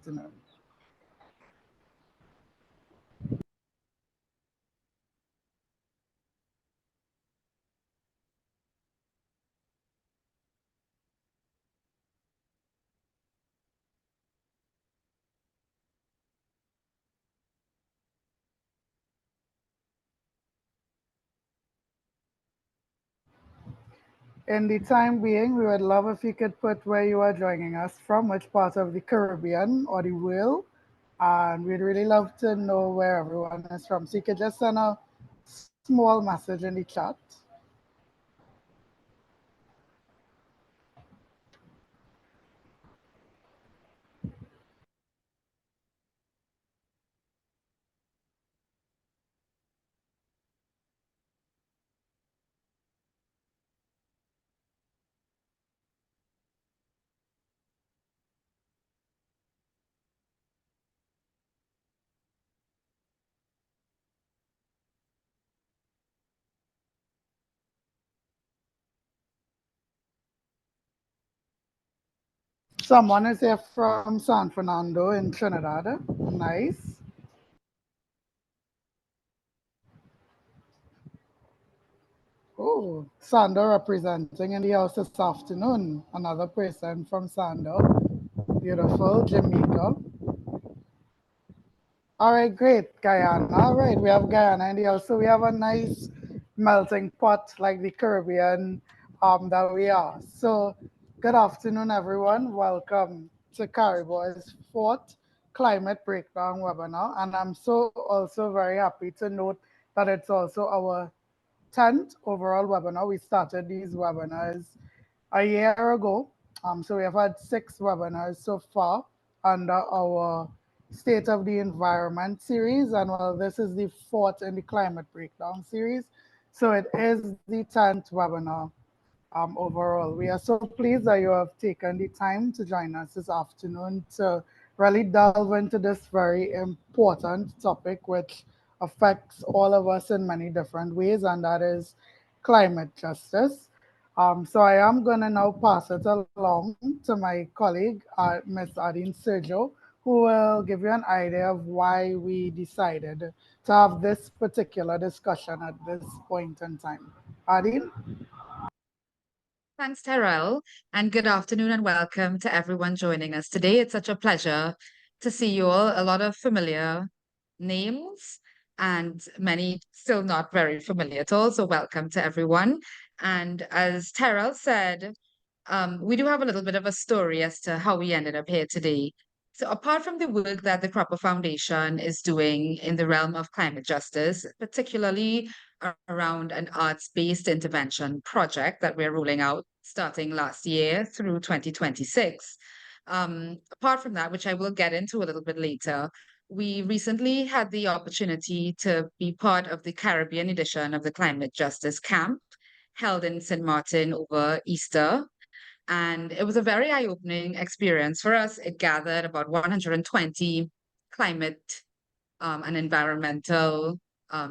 afternoon. In the time being, we would love if you could put where you are joining us from, which part of the Caribbean or the world. And we'd really love to know where everyone is from. So you could just send a small message in the chat. Someone is here from San Fernando in Trinidad. Nice. Oh, Sando representing in the house this afternoon. Another person from Sando. Beautiful, Jamaica. All right, great, Guyana. All right, we have Guyana in the house. So we have a nice melting pot like the Caribbean that we are. So good afternoon, everyone. Welcome to Cari-Bois' fourth climate breakdown webinar. And I'm so also very happy to note that it's also our 10th overall webinar. We started these webinars a year ago. So we have had 6 webinars so far under our State of the Environment series. And well, this is the 4th in the Climate Breakdown series. So it is the 10th webinar overall. We are so pleased that you have taken the time to join us this afternoon to really delve into this very important topic, which affects all of us in many different ways, and that is climate justice. So I am going to now pass it along to my colleague, Ms. Adine Sergio, who will give you an idea of why we decided to have this particular discussion at this point in time. Adine? Thanks, Terrell, and good afternoon and welcome to everyone joining us today. It's such a pleasure to see you all. A lot of familiar names and many still not very familiar at all. So welcome to everyone. And as Terrell said, we do have a little bit of a story as to how we ended up here today. So apart from the work that the Cropper Foundation is doing in the realm of climate justice, particularly around an arts-based intervention project that we're rolling out starting last year through 2026. Apart from that, which I will get into a little bit later, we recently had the opportunity to be part of the Caribbean edition of the Climate Justice Camp held in St. Martin over Easter. And it was a very eye-opening experience for us. It gathered about 120 climate and environmental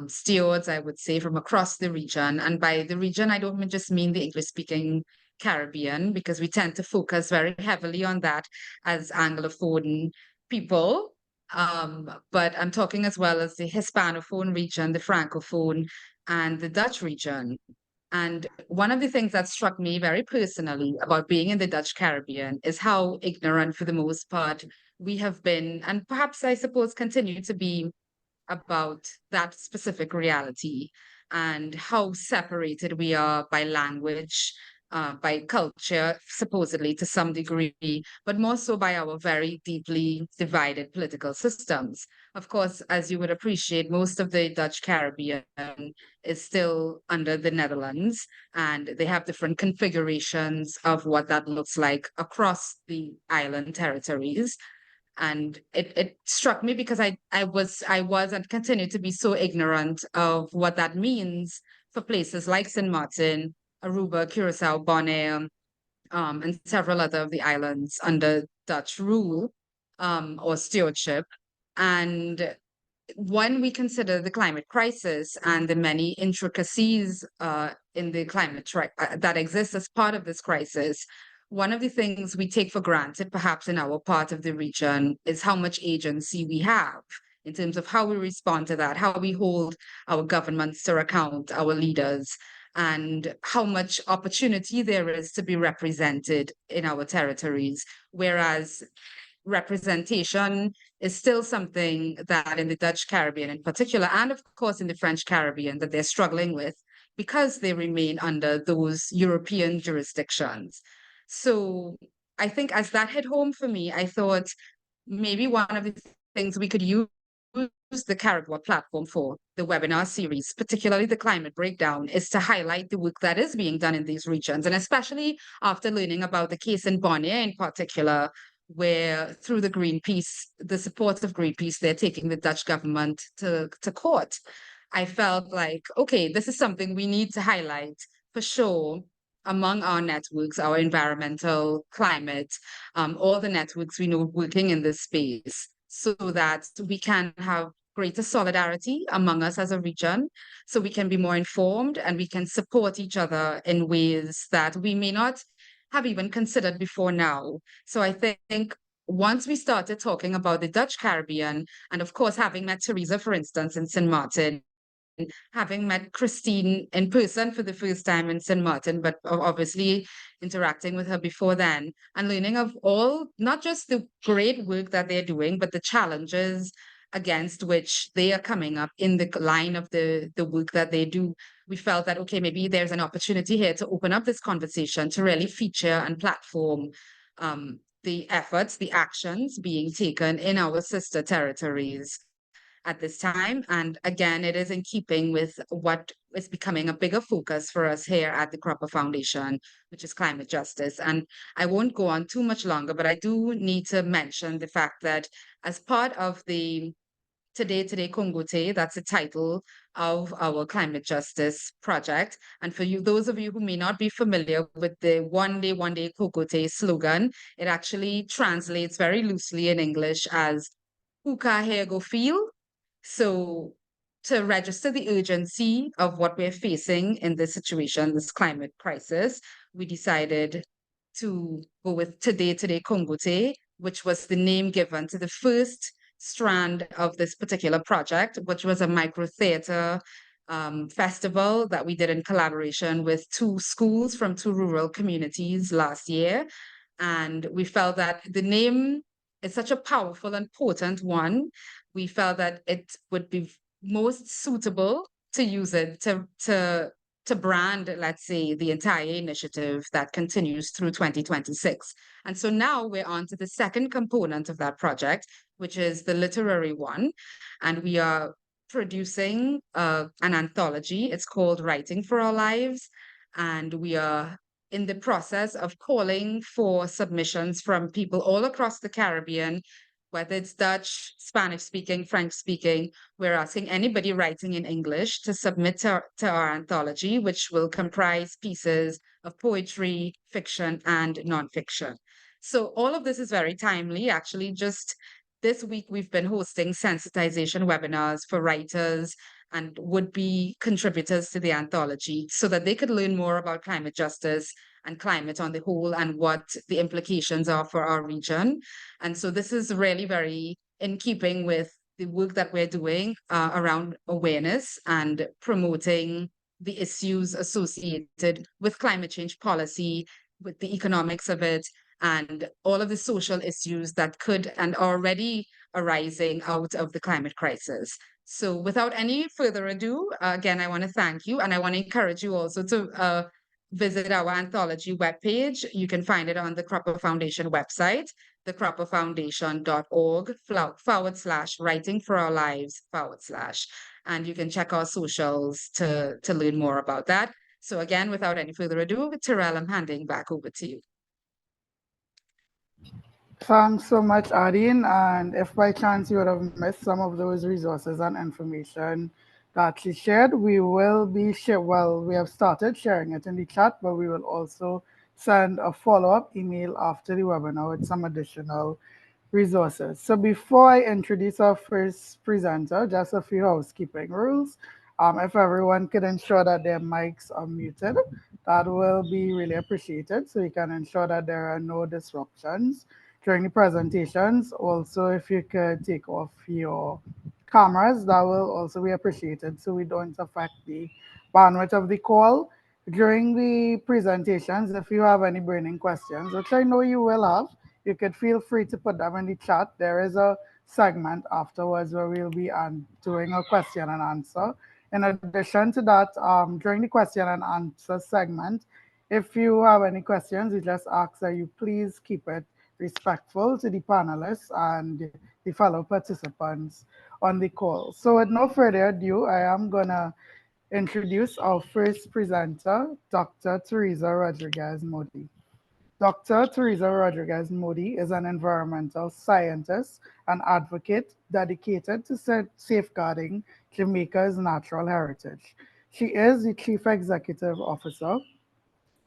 stewards, I would say, from across the region. And by the region, I don't just mean the English-speaking Caribbean, because we tend to focus very heavily on that as Anglophone people. But I'm talking as well as the Hispanophone region, the Francophone, and the Dutch region. And one of the things that struck me very personally about being in the Dutch Caribbean is how ignorant, for the most part, we have been, and perhaps I suppose continue to be, about that specific reality and how separated we are by language, by culture, supposedly to some degree, but more so by our very deeply divided political systems. Of course, as you would appreciate, most of the Dutch Caribbean is still under the Netherlands, and they have different configurations of what that looks like across the island territories. And it struck me because I was and continue to be so ignorant of what that means for places like St. Martin, Aruba, Curacao, Bonaire, and several other of the islands under Dutch rule or stewardship. And when we consider the climate crisis and the many intricacies in the climate that exist as part of this crisis, one of the things we take for granted, perhaps in our part of the region, is how much agency we have in terms of how we respond to that, how we hold our governments to account, our leaders, and how much opportunity there is to be represented in our territories. Whereas representation is still something that in the Dutch Caribbean in particular, and of course in the French Caribbean, that they're struggling with because they remain under those European jurisdictions. So I think as that hit home for me, I thought maybe one of the things we could use the Cari-Bois platform for, the webinar series, particularly the climate breakdown, is to highlight the work that is being done in these regions. And especially after learning about the case in Bonnier in particular, where through the support of Greenpeace, they're taking the Dutch government to court. I felt like, okay, this is something we need to highlight for sure among our networks, our environmental, climate, all the networks we know working in this space, so that we can have greater solidarity among us as a region, so we can be more informed and we can support each other in ways that we may not have even considered before now. So I think once we started talking about the Dutch Caribbean, and of course, having met Teresa, for instance, in St. Martin, having met Christine in person for the first time in St. Martin, but obviously interacting with her before then, and learning of all, not just the great work that they're doing, but the challenges against which they are coming up in the line of the work that they do. We felt that, okay, maybe there's an opportunity here to open up this conversation, to really feature and platform the efforts, the actions being taken in our sister territories at this time. And again, it is in keeping with what is becoming a bigger focus for us here at the Cropper Foundation, which is climate justice. And I won't go on too much longer, but I do need to mention the fact that as part of the Today Congote, that's the title of our climate justice project. And for you, those of you who may not be familiar with the one day Cocote slogan, it actually translates very loosely in English as Huka Here Go Feel. So to register the urgency of what we're facing in this situation, this climate crisis, we decided to go with Today Congote, which was the name given to the first strand of this particular project, which was a micro theater festival that we did in collaboration with two schools from two rural communities last year. And we felt that the name is such a powerful and potent one. We felt that it would be most suitable to use it to brand, let's say, the entire initiative that continues through 2026. And so now we're on to the second component of that project, which is the literary one. And we are producing an anthology. It's called Writing for Our Lives. And we are in the process of calling for submissions from people all across the Caribbean, whether it's Dutch, Spanish speaking, French speaking. We're asking anybody writing in English to submit to our anthology, which will comprise pieces of poetry, fiction, and nonfiction. So all of this is very timely. Actually, just this week, we've been hosting sensitization webinars for writers and would-be contributors to the anthology so that they could learn more about climate justice and climate on the whole and what the implications are for our region. And so this is really very in keeping with the work that we're doing around awareness and promoting the issues associated with climate change policy, with the economics of it, and all of the social issues that could and are already arising out of the climate crisis. So without any further ado, again, I want to thank you, and I want to encourage you also to visit our anthology webpage. You can find it on the Cropper Foundation website, thecropperfoundation.org /writing for our lives /. And you can check our socials to learn more about that. So again, without any further ado, Terrell, I'm handing back over to you. Thanks so much, Adine. And if by chance you would have missed some of those resources and information that she shared, we will be well, we have started sharing it in the chat, but we will also send a follow-up email after the webinar with some additional resources. So before I introduce our first presenter, just a few housekeeping rules. If everyone could ensure that their mics are muted, that will be really appreciated. So you can ensure that there are no disruptions during the presentations. Also, if you could take off your cameras, that will also be appreciated so we don't affect the bandwidth of the call. During the presentations, if you have any burning questions, which I know you will have, you could feel free to put them in the chat. There is a segment afterwards where we'll be doing a question and answer. In addition to that, during the question and answer segment, if you have any questions, we just ask that you please keep it respectful to the panelists and the fellow participants on the call. So with no further ado, I am gonna introduce our first presenter, Dr. Teresa Rodriguez Modi. Dr. Teresa Rodriguez Modi is an environmental scientist and advocate dedicated to safeguarding Jamaica's natural heritage. She is the Chief Executive Officer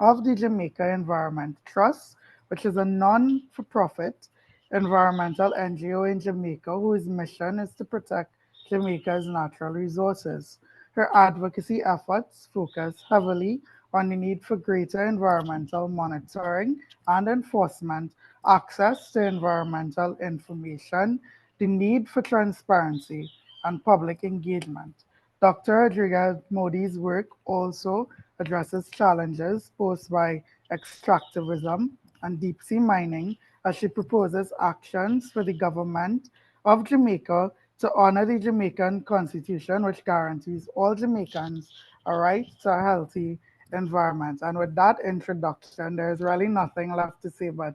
of the Jamaica Environment Trust, which is a non for profit environmental NGO in Jamaica whose mission is to protect Jamaica's natural resources. Her advocacy efforts focus heavily on the need for greater environmental monitoring and enforcement, access to environmental information, the need for transparency, and public engagement. Dr. Rodriguez Modi's work also addresses challenges posed by extractivism and deep sea mining as she proposes actions for the government of Jamaica to honor the Jamaican Constitution, which guarantees all Jamaicans a right to a healthy environment. And with that introduction, there's really nothing left to say but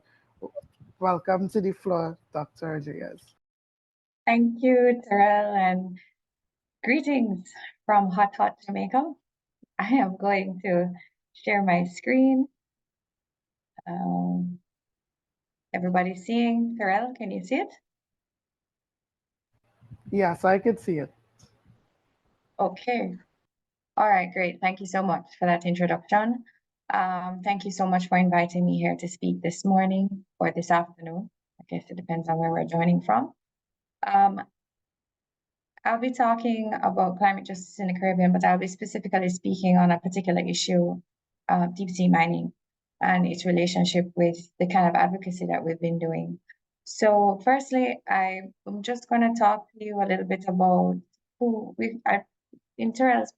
welcome to the floor, Dr. Rodriguez. Thank you, Terrell, and greetings from hot Jamaica. I am going to share my screen. Everybody seeing Terrell? Can you see it? Yes, I could see it. Okay. All right, great. Thank you so much for that introduction. Thank you so much for inviting me here to speak this morning or this afternoon. I guess it depends on where we're joining from. I'll be talking about climate justice in the Caribbean, but I'll be specifically speaking on a particular issue, deep sea mining, and its relationship with the kind of advocacy that we've been doing. So firstly, I'm just going to talk to you a little bit about who in Terrell's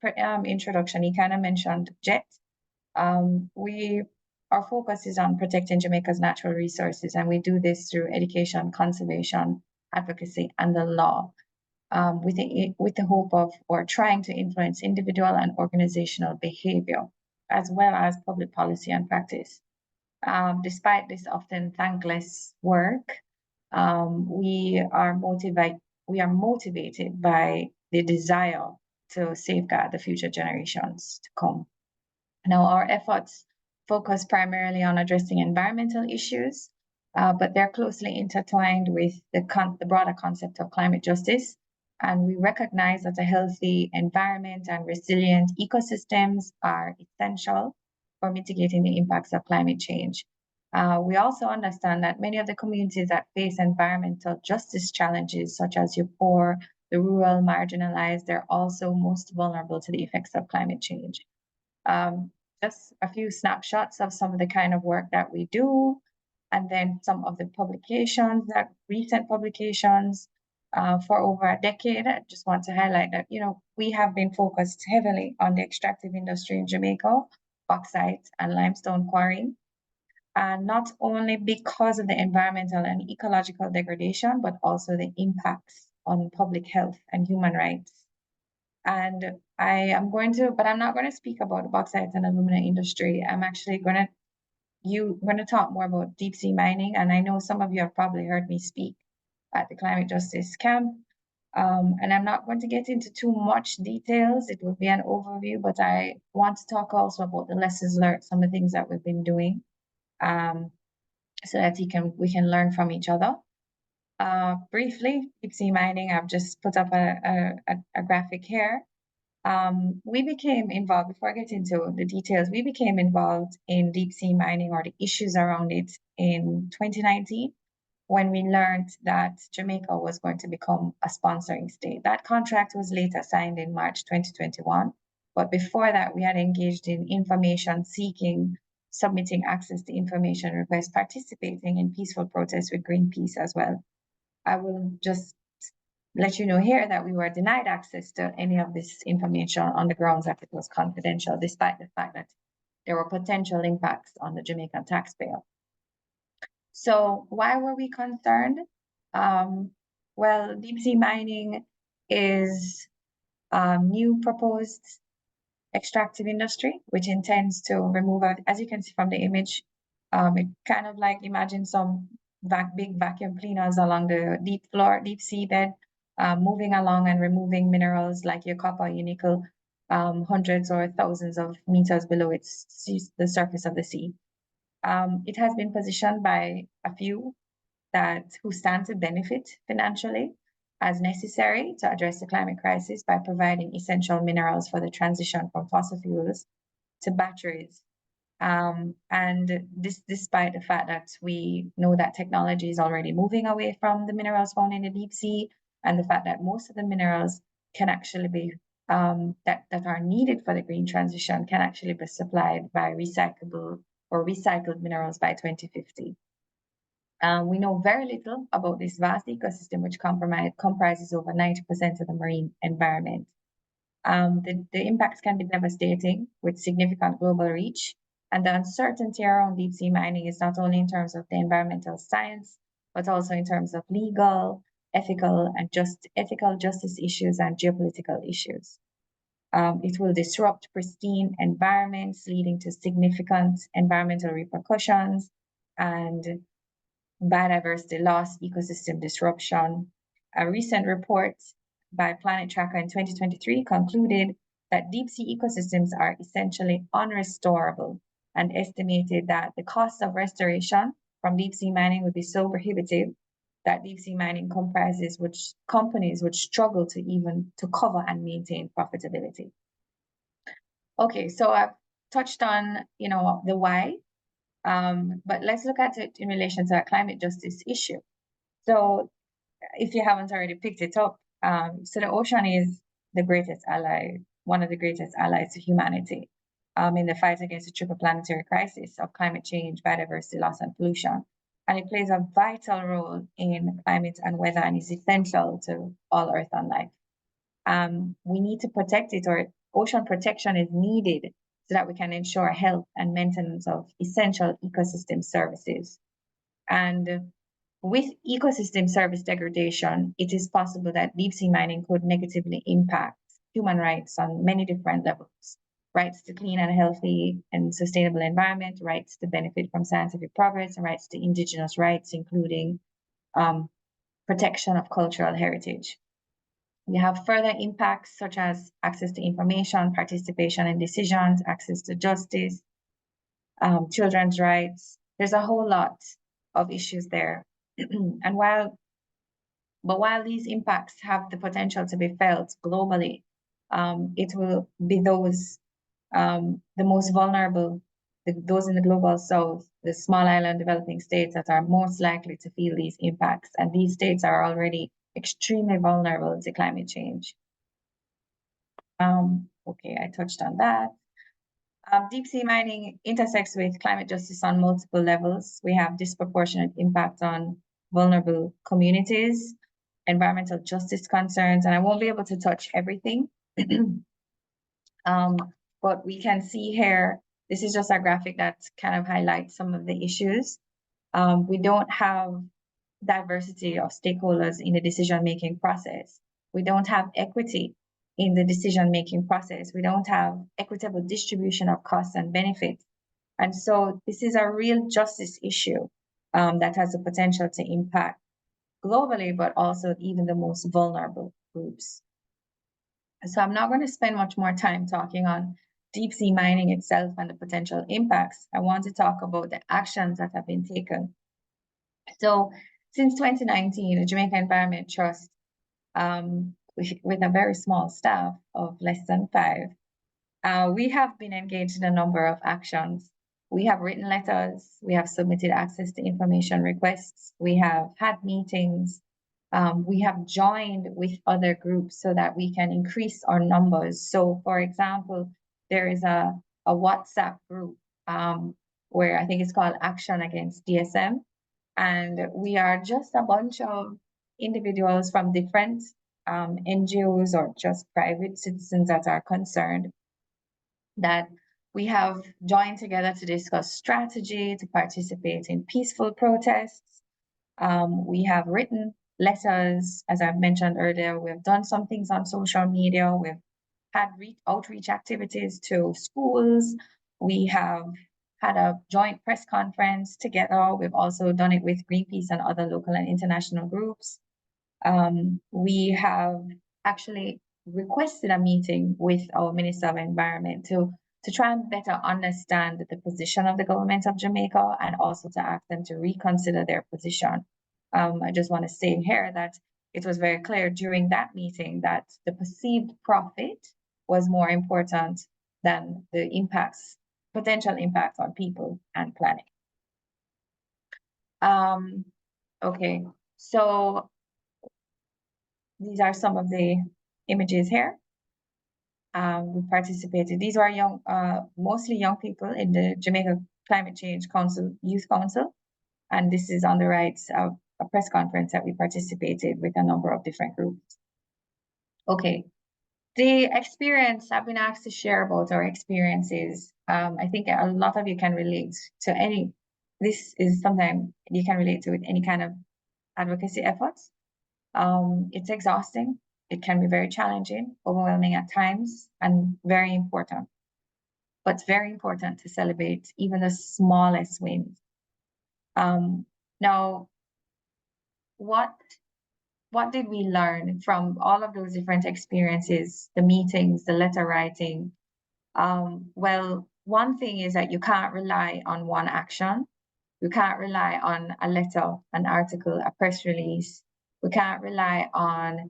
introduction, he kind of mentioned JET. Our focus is on protecting Jamaica's natural resources, and we do this through education, conservation, advocacy, and the law. With the hope of or trying to influence individual and organizational behavior, as well as public policy and practice. Despite this often thankless work, we are motivated by the desire to safeguard the future generations to come. Now, our efforts focus primarily on addressing environmental issues, but they're closely intertwined with the broader concept of climate justice. And we recognize that a healthy environment and resilient ecosystems are essential for mitigating the impacts of climate change. We also understand that many of the communities that face environmental justice challenges, such as your poor, the rural, marginalized, they're also most vulnerable to the effects of climate change. Just a few snapshots of some of the kind of work that we do, and then some of the recent publications for over a decade. I just want to highlight that, we have been focused heavily on the extractive industry in Jamaica, bauxite and limestone quarrying, and not only because of the environmental and ecological degradation, but also the impacts on public health and human rights. And I'm not going to speak about the bauxite and alumina industry. I'm actually going to talk more about deep sea mining. And I know some of you have probably heard me speak at the climate justice camp. And I'm not going to get into too much details. It will be an overview, but I want to talk also about the lessons learned, some of the things that we've been doing, so that we can learn from each other. Briefly, deep sea mining, I've just put up a graphic here. We became involved, before I get into the details, we became involved in deep sea mining or the issues around it in 2019. when we learned that Jamaica was going to become a sponsoring state. That contract was later signed in March 2021. But before that, we had engaged in information seeking, submitting access to information requests, participating in peaceful protests with Greenpeace as well. I will just let you know here that we were denied access to any of this information on the grounds that it was confidential, despite the fact that there were potential impacts on the Jamaican taxpayer. So why were we concerned? Well, deep sea mining is a new proposed extractive industry, which intends to remove, as you can see from the image, it kind of like imagine some big vacuum cleaners along the deep seabed, moving along and removing minerals like your copper, your nickel, hundreds or thousands of meters below the surface of the sea. It has been positioned by a few who stand to benefit financially as necessary to address the climate crisis by providing essential minerals for the transition from fossil fuels to batteries. And this despite the fact that we know that technology is already moving away from the minerals found in the deep sea, and the fact that most of the minerals can actually be that are needed for the green transition can actually be supplied by recyclable or recycled minerals by 2050. We know very little about this vast ecosystem, which comprises over 90% of the marine environment. The impacts can be devastating with significant global reach, and the uncertainty around deep sea mining is not only in terms of the environmental science, but also in terms of legal, ethical justice issues and geopolitical issues. It will disrupt pristine environments, leading to significant environmental repercussions and biodiversity loss, ecosystem disruption. A recent report by Planet Tracker in 2023 concluded that deep sea ecosystems are essentially unrestorable and estimated that the cost of restoration from deep sea mining would be so prohibitive that deep sea mining companies would struggle to cover and maintain profitability. Okay, so I've touched on, the why, but let's look at it in relation to a climate justice issue. So if you haven't already picked it up, so the ocean is the greatest ally, one of the greatest allies to humanity in the fight against the triple planetary crisis of climate change, biodiversity loss, and pollution. And it plays a vital role in climate and weather and is essential to all Earth and life. We need to protect it, or ocean protection is needed so that we can ensure health and maintenance of essential ecosystem services. And with ecosystem service degradation, it is possible that deep sea mining could negatively impact human rights on many different levels. Rights to clean and healthy and sustainable environment, rights to benefit from scientific progress, and rights to indigenous rights, including protection of cultural heritage. We have further impacts such as access to information, participation in decisions, access to justice, children's rights. There's a whole lot of issues there. And while these impacts have the potential to be felt globally, it will be those the most vulnerable, those in the global south, the small island developing states that are most likely to feel these impacts. And these states are already extremely vulnerable to climate change. Okay, I touched on that. Deep sea mining intersects with climate justice on multiple levels. We have disproportionate impact on vulnerable communities, environmental justice concerns, and I won't be able to touch everything. But we can see here, this is just a graphic that kind of highlights some of the issues. We don't have diversity of stakeholders in the decision-making process. We don't have equity in the decision-making process. We don't have equitable distribution of costs and benefits. And so this is a real justice issue that has the potential to impact globally, but also even the most vulnerable groups. So I'm not going to spend much more time talking on deep sea mining itself and the potential impacts. I want to talk about the actions that have been taken. So since 2019, the Jamaica Environment Trust, with a very small staff of less than 5, we have been engaged in a number of actions We have written letters, we have submitted access to information requests, we have had meetings, we have joined with other groups so that we can increase our numbers. So for example, there is a WhatsApp group where I think it's called Action Against DSM. And we are just a bunch of individuals from different NGOs or just private citizens that are concerned, that we have joined together to discuss strategy, to participate in peaceful protests. We have written letters, as I've mentioned earlier. We've done some things on social media. We've had outreach activities to schools. We have had a joint press conference together. We've also done it with Greenpeace and other local and international groups. We have actually requested a meeting with our Minister of Environment to try and better understand the position of the government of Jamaica, and also to ask them to reconsider their position. I just want to say here that it was very clear during that meeting that the perceived profit was more important than the potential impacts on people and planet. Okay, so these are some of the images here. We participated. These were mostly young people in the Jamaica Climate Change Council, Youth Council. And this is on the right of a press conference that we participated with a number of different groups. Okay, the experience, I've been asked to share about our experiences. I think a lot of you can relate to this is something you can relate to with any kind of advocacy efforts. It's exhausting. It can be very challenging, overwhelming at times, and very important. But it's very important to celebrate even the smallest wins. Now, what did we learn from all of those different experiences, the meetings, the letter writing? Well, one thing is that you can't rely on one action. You can't rely on a letter, an article, a press release. We can't rely on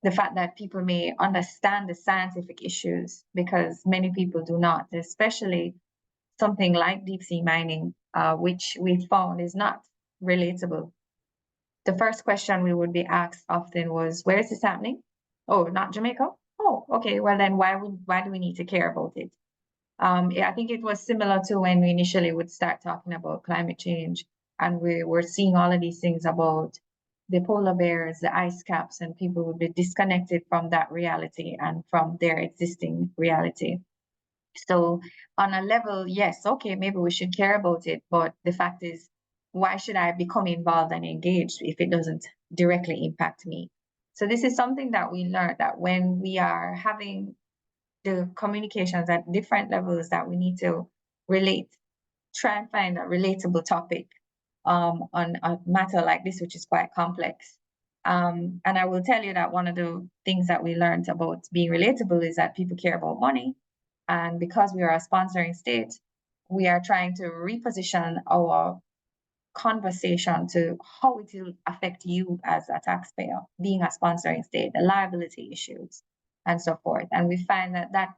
the fact that people may understand the scientific issues, because many people do not, especially something like deep sea mining, which we found is not relatable. The first question we would be asked often was, where is this happening? Oh, not Jamaica? Oh, okay, well then why do we need to care about it? I think it was similar to when we initially would start talking about climate change, and we were seeing all of these things about the polar bears, the ice caps, and people would be disconnected from that reality and from their existing reality. So on a level, yes, okay, maybe we should care about it, but the fact is, why should I become involved and engaged if it doesn't directly impact me? So this is something that we learned, that when we are having the communications at different levels, that we need to try and find a relatable topic on a matter like this, which is quite complex. And I will tell you that one of the things that we learned about being relatable is that people care about money. And because we are a sponsoring state, we are trying to reposition our conversation to how it will affect you as a taxpayer, being a sponsoring state, the liability issues, and so forth. And we find that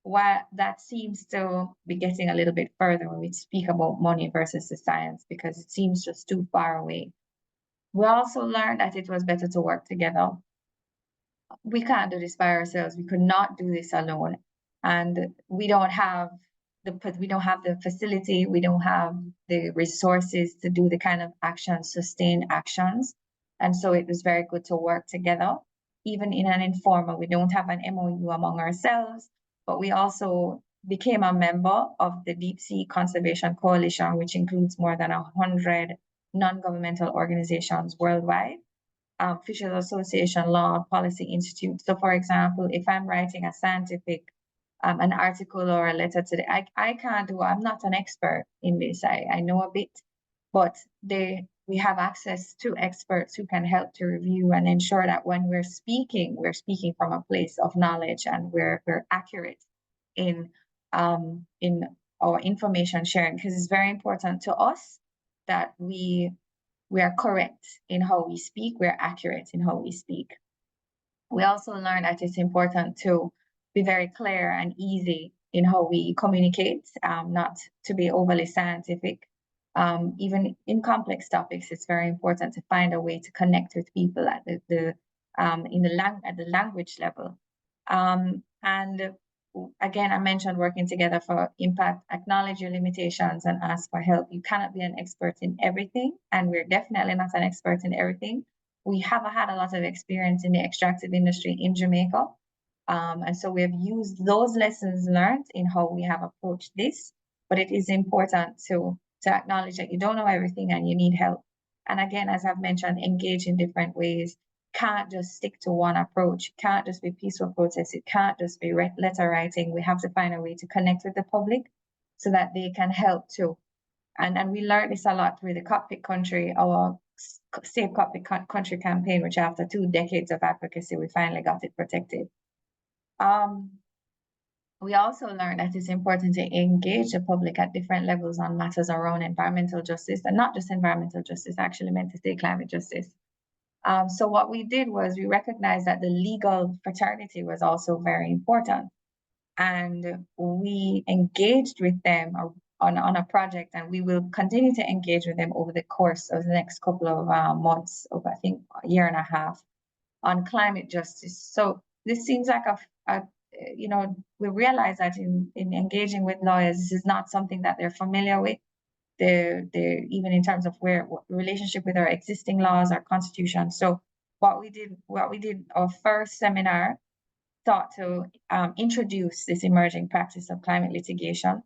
while that seems to be getting a little bit further when we speak about money versus the science, because it seems just too far away. We also learned that it was better to work together. We can't do this by ourselves. We could not do this alone. And we don't have the facility, we don't have the resources to do the kind of actions, sustained actions. And so it was very good to work together, even in an informal. We don't have an MOU among ourselves, but we also became a member of the Deep Sea Conservation Coalition, which includes more than 100 non-governmental organizations worldwide. Fisheries Association, Law Policy Institute. So for example, if I'm writing a scientific an article or a letter to I'm not an expert in this. I know a bit, but we have access to experts who can help to review and ensure that when we're speaking from a place of knowledge, and we're accurate in our information sharing, because it's very important to us that we are correct in how we speak, we're accurate in how we speak. We also learned that it's important to be very clear and easy in how we communicate, not to be overly scientific. Even in complex topics, it's very important to find a way to connect with people at the language level. And again, I mentioned working together for impact, acknowledge your limitations and ask for help. You cannot be an expert in everything, and we're definitely not an expert in everything. We have had a lot of experience in the extractive industry in Jamaica. And so we have used those lessons learned in how we have approached this, but it is important to acknowledge that you don't know everything and you need help. And again, as I've mentioned, engage in different ways. Can't just stick to one approach. It can't just be peaceful protest. It can't just be letter writing. We have to find a way to connect with the public so that they can help too. And we learned this a lot through the Cockpit Country, our Safe Cockpit Country campaign, which after 2 decades of advocacy, we finally got it protected. We also learned that it's important to engage the public at different levels on matters around environmental justice, and not just environmental justice, actually meant to say climate justice. So what we did was we recognized that the legal fraternity was also very important. And we engaged with them on a project, and we will continue to engage with them over the course of the next couple of months, over I think a year and a half, on climate justice. So this seems like we realize that in engaging with lawyers, this is not something that they're familiar with. They're even in terms of what relationship with our existing laws, our constitution. So what we did, our first seminar sought to introduce this emerging practice of climate litigation,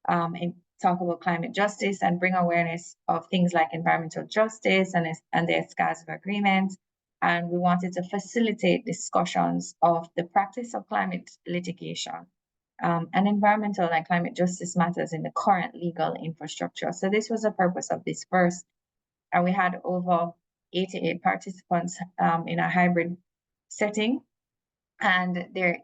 and talk about climate justice and bring awareness of things like environmental justice and the Escazú Agreement. And we wanted to facilitate discussions of the practice of climate litigation and environmental and climate justice matters in the current legal infrastructure. So this was the purpose of this first. And we had over 88 participants in a hybrid setting. And there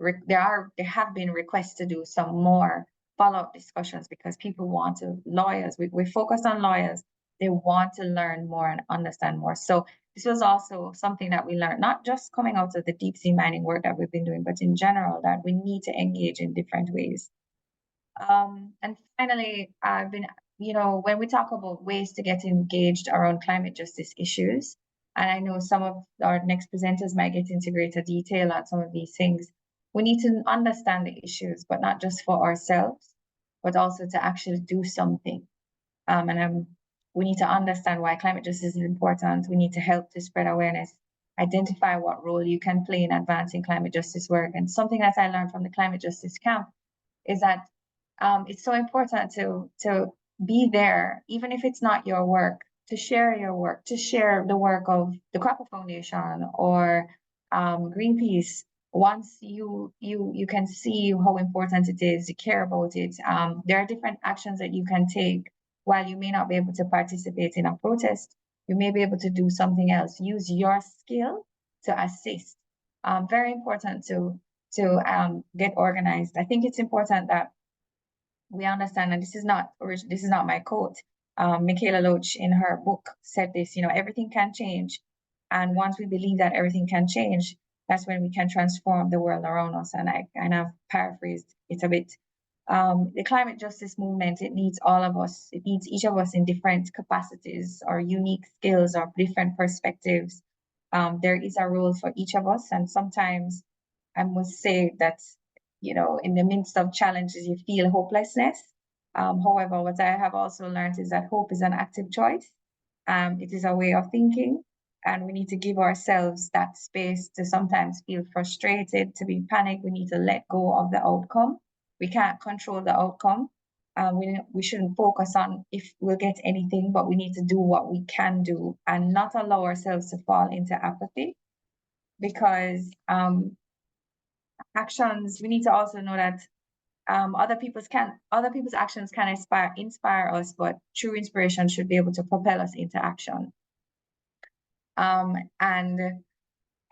have been requests to do some more follow-up discussions because people want to, lawyers, we focus on lawyers, they want to learn more and understand more. So this was also something that we learned, not just coming out of the deep sea mining work that we've been doing, but in general, that we need to engage in different ways. And finally, when we talk about ways to get engaged around climate justice issues, and I know some of our next presenters might get into greater detail on some of these things, we need to understand the issues, but not just for ourselves, but also to actually do something. We need to understand why climate justice is important. We need to help to spread awareness, identify what role you can play in advancing climate justice work. And something that I learned from the climate justice camp is that it's so important to be there, even if it's not your work, to share your work, to share the work of the Copper Foundation or Greenpeace. Once you can see how important it is, you care about it. There are different actions that you can take. While you may not be able to participate in a protest, you may be able to do something else. Use your skill to assist. Very important to get organized. I think it's important that we understand, and this is not my quote. Michaela Loach in her book said this, everything can change. And once we believe that everything can change, that's when we can transform the world around us. And I kind of paraphrased it a bit. The climate justice movement, it needs all of us. It needs each of us in different capacities or unique skills or different perspectives. There is a role for each of us. And sometimes I must say that, in the midst of challenges, you feel hopelessness. However, what I have also learned is that hope is an active choice. It is a way of thinking, and we need to give ourselves that space to sometimes feel frustrated, to be panicked. We need to let go of the outcome. We can't control the outcome. We shouldn't focus on if we'll get anything, but we need to do what we can do and not allow ourselves to fall into apathy, because actions, we need to also know that other people's actions can inspire us, but true inspiration should be able to propel us into action.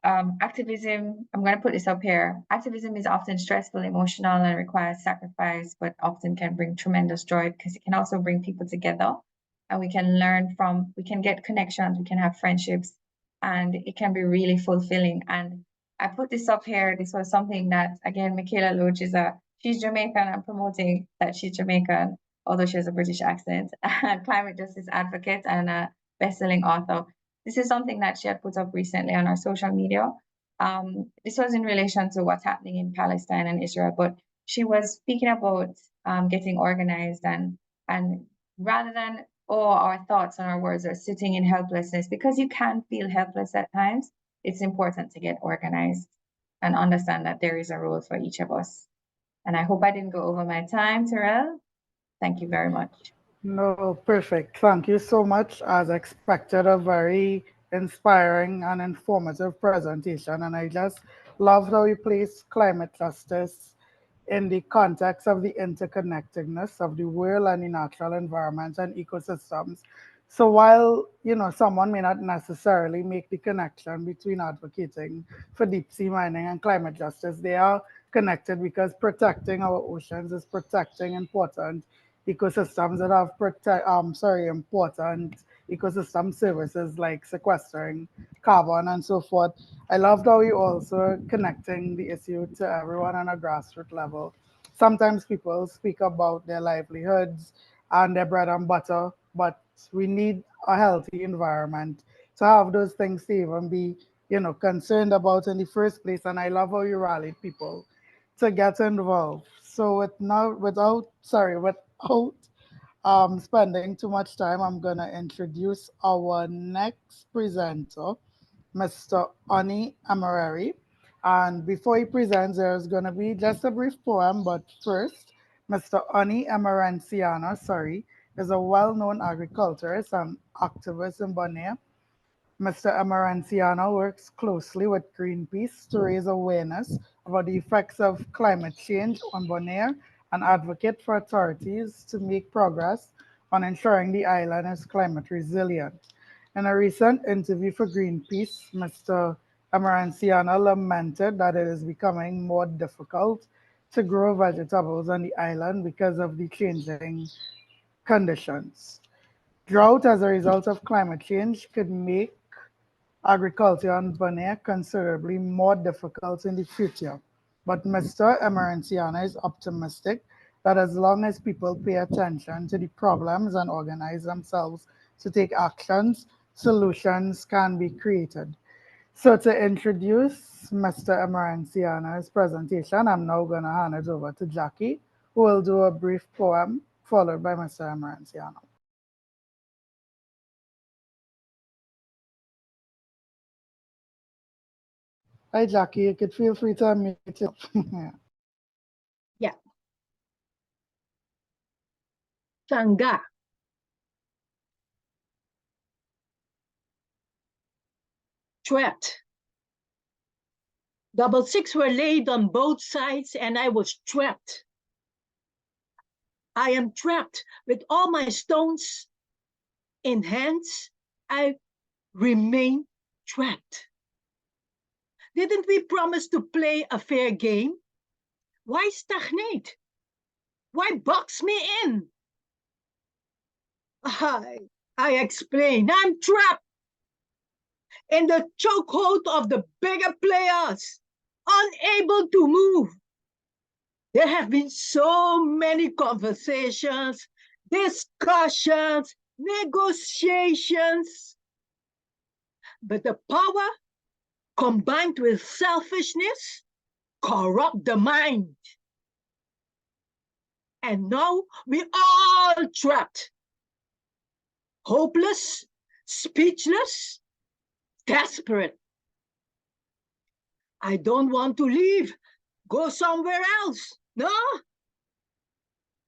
Activism, I'm going to put this up here. Activism is often stressful, emotional, and requires sacrifice, but often can bring tremendous joy because it can also bring people together, and we can learn we can get connections, we can have friendships, and it can be really fulfilling. And I put this up here. This was something that, again, Michaela Loach she's Jamaican. I'm promoting that she's Jamaican, although she has a British accent, climate justice advocate and a best-selling author. This is something that she had put up recently on our social media. This was in relation to what's happening in Palestine and Israel, but she was speaking about getting organized and rather than all our thoughts and our words are sitting in helplessness, because you can feel helpless at times, it's important to get organized and understand that there is a role for each of us. And I hope I didn't go over my time, Terrell. Thank you very much. No, perfect. Thank you so much. As expected, a very inspiring and informative presentation. And I just loved how you placed climate justice in the context of the interconnectedness of the world and the natural environment and ecosystems. So while someone may not necessarily make the connection between advocating for deep sea mining and climate justice, they are connected because protecting our oceans is protecting important ecosystems that have important ecosystem services like sequestering carbon and so forth. I loved how you also connecting the issue to everyone on a grassroots level. Sometimes people speak about their livelihoods and their bread and butter, but we need a healthy environment to have those things to even be, concerned about in the first place. And I love how you rallied people to get involved. So without spending too much time, I'm gonna introduce our next presenter, Mr. Oni Amarari. And before he presents, there's gonna be just a brief poem, but first, Mr. Oni Amaranciano, is a well-known agriculturist and activist in Bonaire. Mr. Amaranciano works closely with Greenpeace to raise awareness about the effects of climate change on Bonaire and advocate for authorities to make progress on ensuring the island is climate resilient. In a recent interview for Greenpeace, Mr. Amaranciano lamented that it is becoming more difficult to grow vegetables on the island because of the changing conditions. Drought as a result of climate change could make agriculture on Bonaire considerably more difficult in the future. But Mr. Emerenciana is optimistic that as long as people pay attention to the problems and organize themselves to take actions, solutions can be created. So to introduce Mr. Emerenciana's presentation, I'm now going to hand it over to Jackie, who will do a brief poem followed by Mr. Emerenciana. Hi, Jackie. You could feel free to unmute yourself. Yeah. Sangha. Trapped. Double six were laid on both sides, and I was trapped. I am trapped with all my stones in hands. I remain trapped. Didn't we promise to play a fair game? Why stagnate? Why box me in? I explain. I'm trapped in the chokehold of the bigger players, unable to move. There have been so many conversations, discussions, negotiations, but the power combined with selfishness corrupt the mind. And now we're all trapped, hopeless, speechless, desperate. I don't want to leave, go somewhere else. No,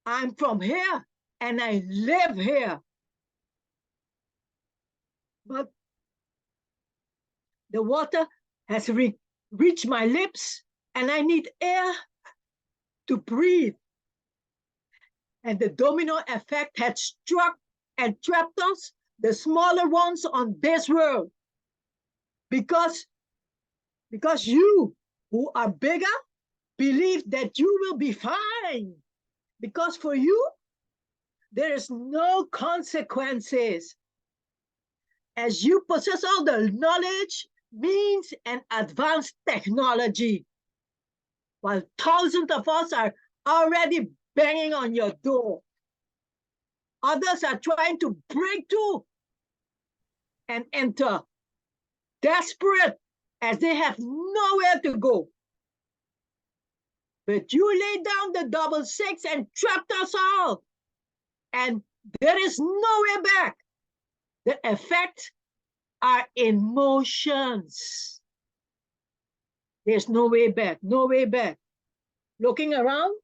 I'm from here and I live here. But the water has reached my lips and I need air to breathe. And the domino effect had struck and trapped us, the smaller ones on this world. Because you, who are bigger, believe that you will be fine. Because for you, there is no consequences. As you possess all the knowledge, means and advanced technology, while thousands of us are already banging on your door. Others are trying to break through and enter, desperate as they have nowhere to go. But you laid down the double six and trapped us all, and there is no way back. The effects are emotions. There's no way back, no way back. Looking around,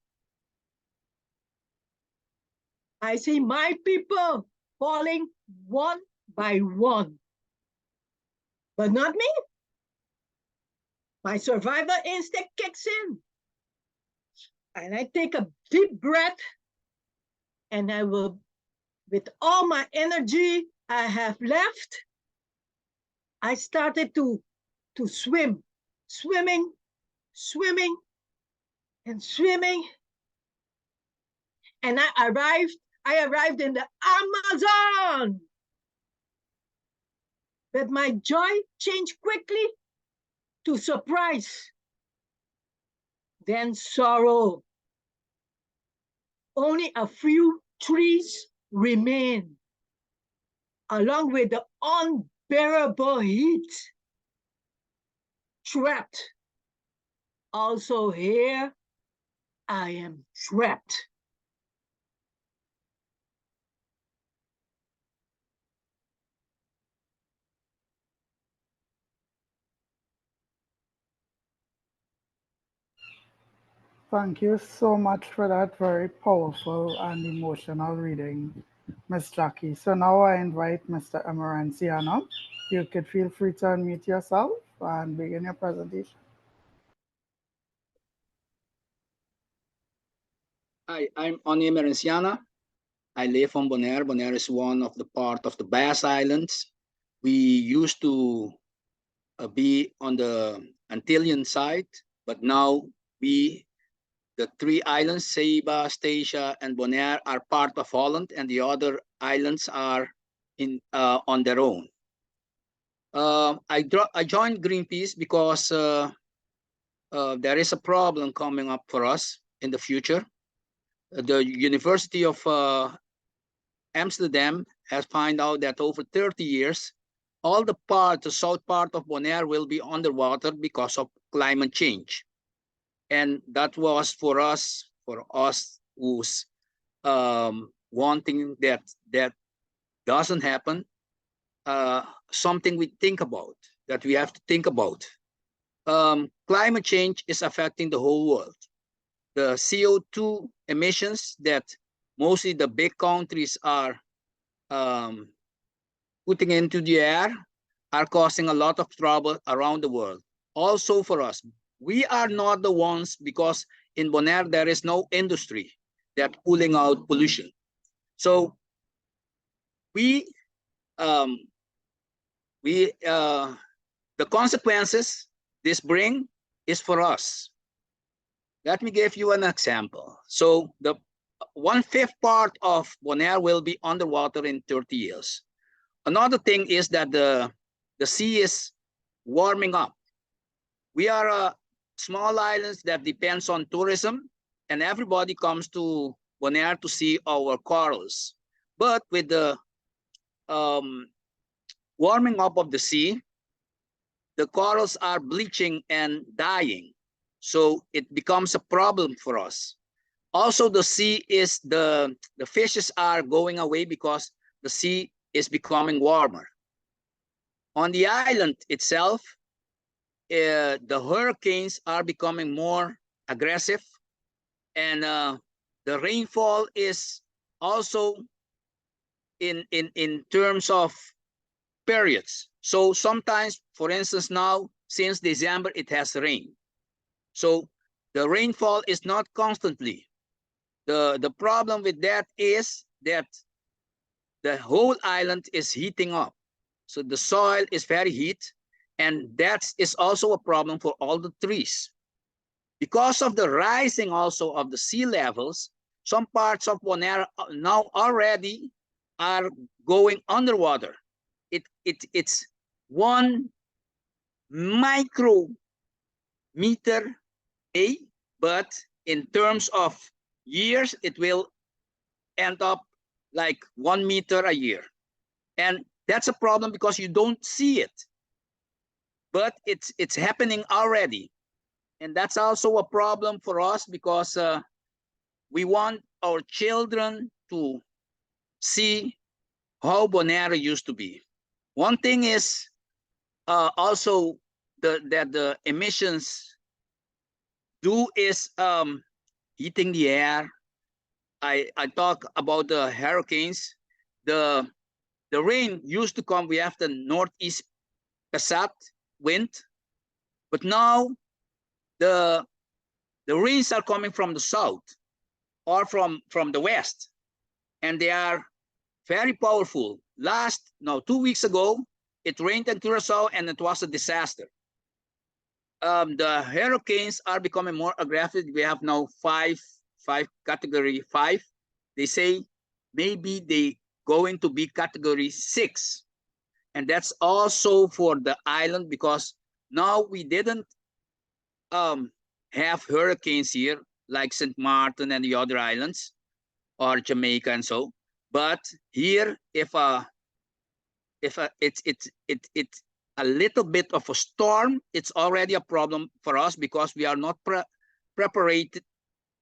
I see my people falling one by one. But not me. My survival instinct kicks in. And I take a deep breath, and I will, with all my energy I have left, I started to swim, swimming, and swimming. And I arrived in the Amazon. But my joy changed quickly to surprise, then sorrow. Only a few trees remain, along with the unbearable heat. Trapped. Also here, I am trapped. Thank you so much for that very powerful and emotional reading, Miss Jackie. So now I invite Mr. Emerenciano. You could feel free to unmute yourself and begin your presentation. Hi, I'm Oni Merenciana. I live on Bonaire. Bonaire is one of the part of the Bass Islands. We used to be on the Antillean side, but now the three islands, Ceiba, Statia, and Bonaire, are part of Holland, and the other islands are on their own. I joined Greenpeace because there is a problem coming up for us in the future. The University of Amsterdam has found out that over 30 years, all the south part of Bonaire will be underwater because of climate change. And that was for us who's wanting that doesn't happen, something that we have to think about. Climate change is affecting the whole world. The CO2 emissions that mostly the big countries are putting into the air are causing a lot of trouble around the world. Also for us, we are not the ones, because in Bonaire there is no industry that pulling out pollution. So the consequences this bring is for us. Let me give you an example. So the 1/5 part of Bonaire will be underwater in 30 years. Another thing is that the sea is warming up. We are a small island that depends on tourism, and everybody comes to Bonaire to see our corals. But with the warming up of the sea, the corals are bleaching and dying. So it becomes a problem for us. Also, the sea is the fishes are going away because the sea is becoming warmer. On the island itself, the hurricanes are becoming more aggressive, and the rainfall is also in terms of periods. So sometimes, for instance, now since December it has rained. So the rainfall is not constantly. The problem with that is that the whole island is heating up. So the soil is very heat, and that is also a problem for all the trees. Because of the rising also of the sea levels, some parts of Bonaire now already are going underwater. It's one micrometer a, but in terms of years, it will end up like 1 meter a year. And that's a problem because you don't see it, but it's happening already. And that's also a problem for us because we want our children to see how Bonaire used to be. One thing is also that the emissions do is heating the air. I talk about the hurricanes. The rain used to come. We have the northeast Passat wind, but now the rains are coming from the south or from the west, and they are very powerful. 2 weeks ago, it rained in Curacao and it was a disaster. The hurricanes are becoming more aggressive. We have now five category 5. They say maybe they going to be category 6. And that's also for the island because now we didn't have hurricanes here like St. Martin and the other islands or Jamaica and so. But here, if it's a little bit of a storm, it's already a problem for us because we are not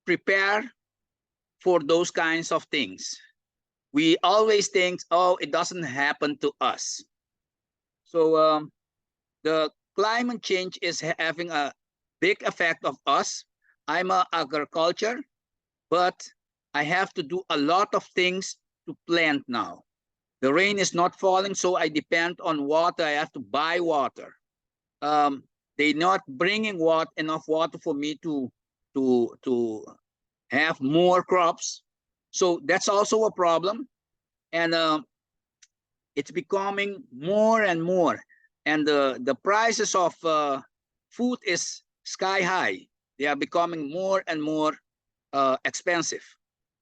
prepared for those kinds of things. We always think, oh, it doesn't happen to us. So the climate change is having a big effect of us. I'm a agriculture, but I have to do a lot of things to plant now. The rain is not falling, so I depend on water. I have to buy water. They're not bringing enough water for me to have more crops. So that's also a problem. And it's becoming more and more. And the prices of food is sky high. They are becoming more and more expensive.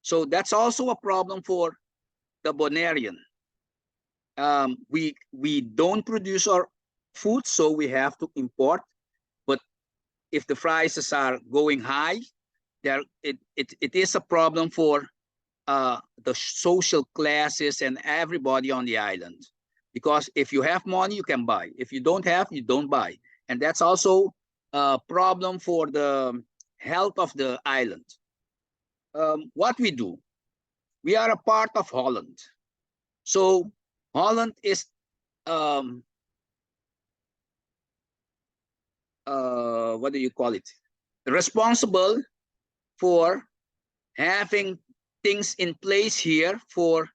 So that's also a problem for the Bonairean. We don't produce our food, so we have to import. But if the prices are going high, it is a problem for the social classes and everybody on the island. Because if you have money, you can buy. If you don't have, you don't buy. And that's also a problem for the health of the island. What we do, we are a part of Holland. So Holland is what do you call it? Responsible for having things in place here for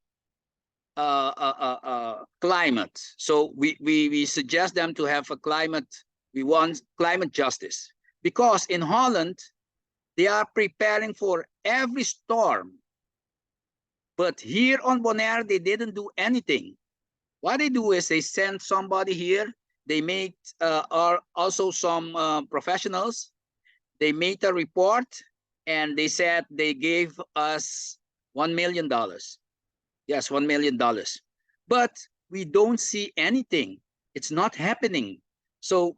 climate. So we suggest them to have a climate. We want climate justice because in Holland they are preparing for every storm. But here on Bonaire they didn't do anything. What they do is they send somebody here. They make also some professionals. They made a report and they said they gave us $1 million. Yes, $1 million. But we don't see anything. It's not happening. So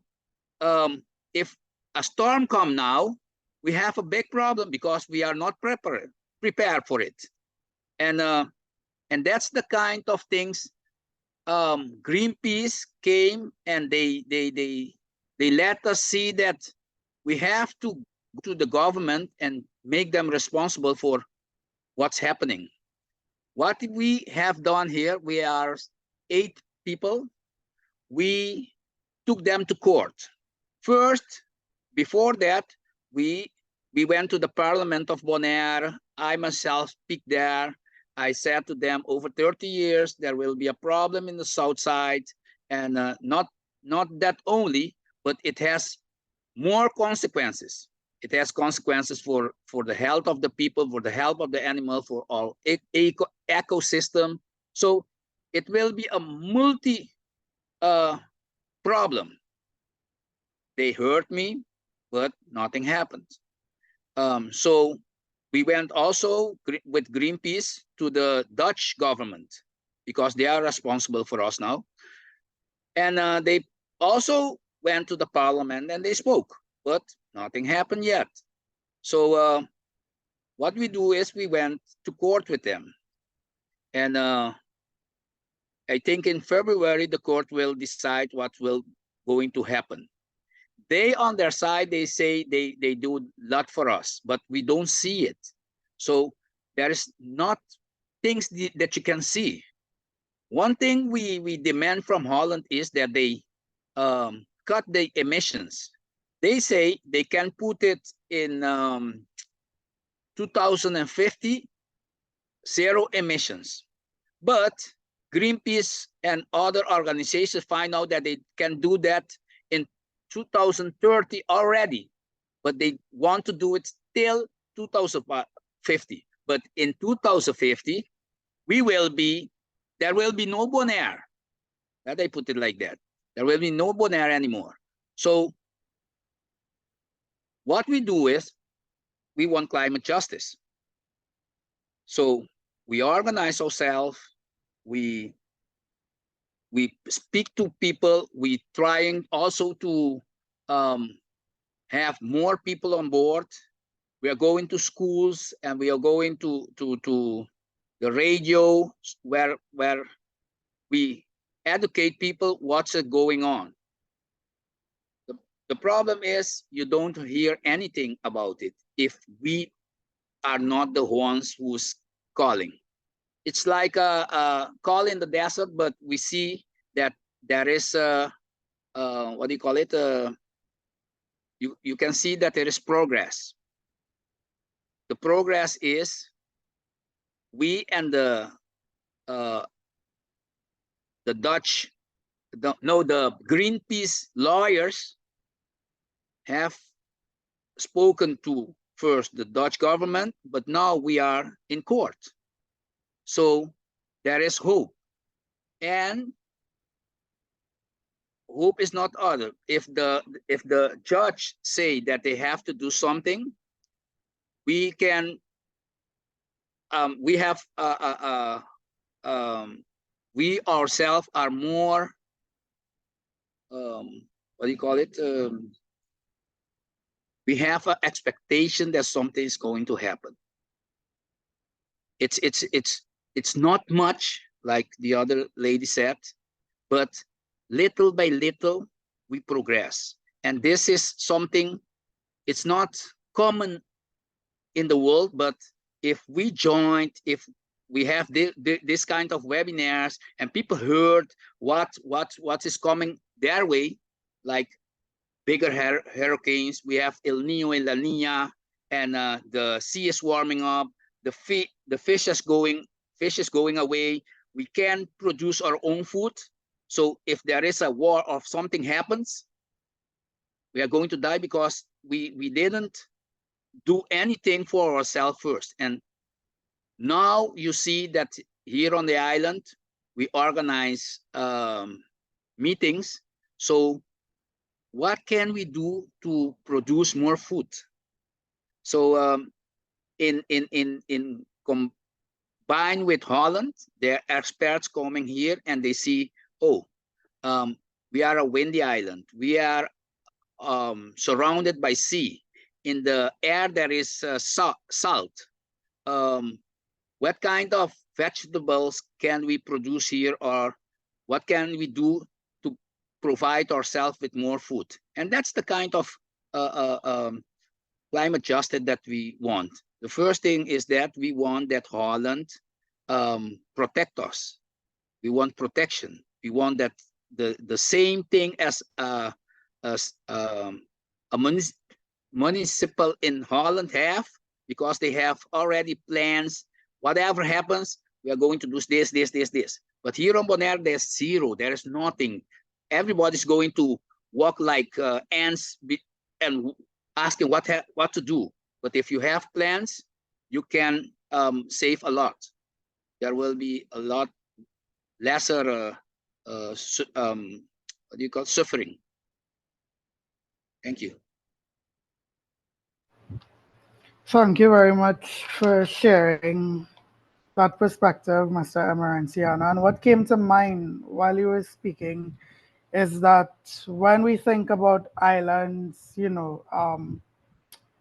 if a storm comes now, we have a big problem because we are not prepared for it. And that's the kind of things Greenpeace came and they let us see that we have to go to the government and make them responsible for what's happening. What we have done here, we are 8 people. We took them to court. First, before that, we went to the Parliament of Bonaire. I myself speak there. I said to them, over 30 years, there will be a problem in the south side. And not that only, but it has more consequences. It has consequences for the health of the people, for the health of the animal, for all ecosystem. So it will be a multi problem. They hurt me, but nothing happened. So we went also with Greenpeace to the Dutch government because they are responsible for us now. And they also went to the parliament and they spoke, but nothing happened yet. So what we do is we went to court with them. And I think in February, the court will decide what will going to happen. They on their side, they say they do a lot for us, but we don't see it. So there is not things that you can see. One thing we demand from Holland is that they cut the emissions. They say they can put it in 2050, zero emissions. But Greenpeace and other organizations find out that they can do that in 2030 already, but they want to do it till 2050. But in 2050, there will be no Bonaire. That I put it like that. There will be no Bonaire anymore. So what we do is we want climate justice. So we organize ourselves. We speak to people. We trying also to have more people on board. We are going to schools and we are going to the radio where we educate people what's going on. The problem is you don't hear anything about it if we are not the ones who's calling. It's like a call in the desert, but we see that there is what do you call it? You can see that there is progress. The progress is we and the Dutch, the Greenpeace lawyers have spoken to first the Dutch government, but now we are in court. So there is hope. And hope is not other. If the judge say that they have to do something, we can we have we ourselves are more what do you call it? We have an expectation that something is going to happen. It's not much, like the other lady said, but little by little we progress. And this is something, it's not common in the world, but if we joined, if we have this kind of webinars and people heard what is coming their way, like bigger hurricanes, we have El Nino and La Nina, and the sea is warming up, the fish is going away, we can produce our own food. So if there is a war or something happens, we are going to die because we didn't do anything for ourselves first. And now you see that here on the island, we organize meetings. So what can we do to produce more food? So combined with Holland, there are experts coming here and they see, oh, we are a windy island. We are surrounded by sea. In the air, there is salt. What kind of vegetables can we produce here, or what can we do to provide ourselves with more food? And that's the kind of climate justice that we want. The first thing is that we want that Holland protect us. We want protection. We want that the same thing as a municipal in Holland have, because they have already plans. Whatever happens, we are going to do this. But here on Bonaire, there's zero. There is nothing. Everybody's going to walk like ants and asking what to do. But if you have plans, you can save a lot. There will be a lot lesser what do you call suffering. Thank you. Thank you very much for sharing that perspective, Mr. Emerenciano. And what came to mind while you were speaking is that when we think about islands,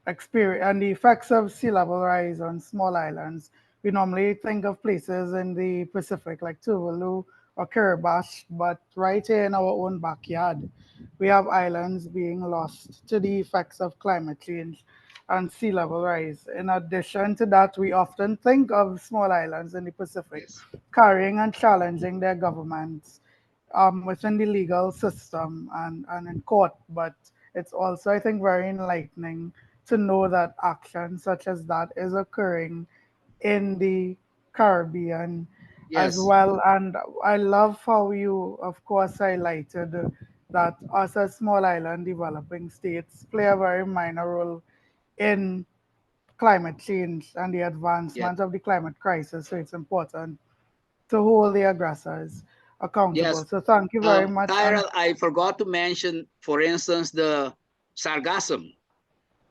experience and the effects of sea level rise on small islands, we normally think of places in the Pacific like Tuvalu or Kiribati, but right here in our own backyard, we have islands being lost to the effects of climate change and sea level rise. In addition to that, we often think of small islands in the Pacific Yes. carrying and challenging their governments within the legal system and in court. But it's also, I think, very enlightening to know that action such as that is occurring in the Caribbean as Yes. well. And I love how you, of course, highlighted that us as small island developing states play a very minor role in climate change and the Yes. advancement of the climate crisis. So it's important to hold the aggressors accountable. Yes. So thank you very much. And Tyrell, I forgot to mention, for instance, the sargassum.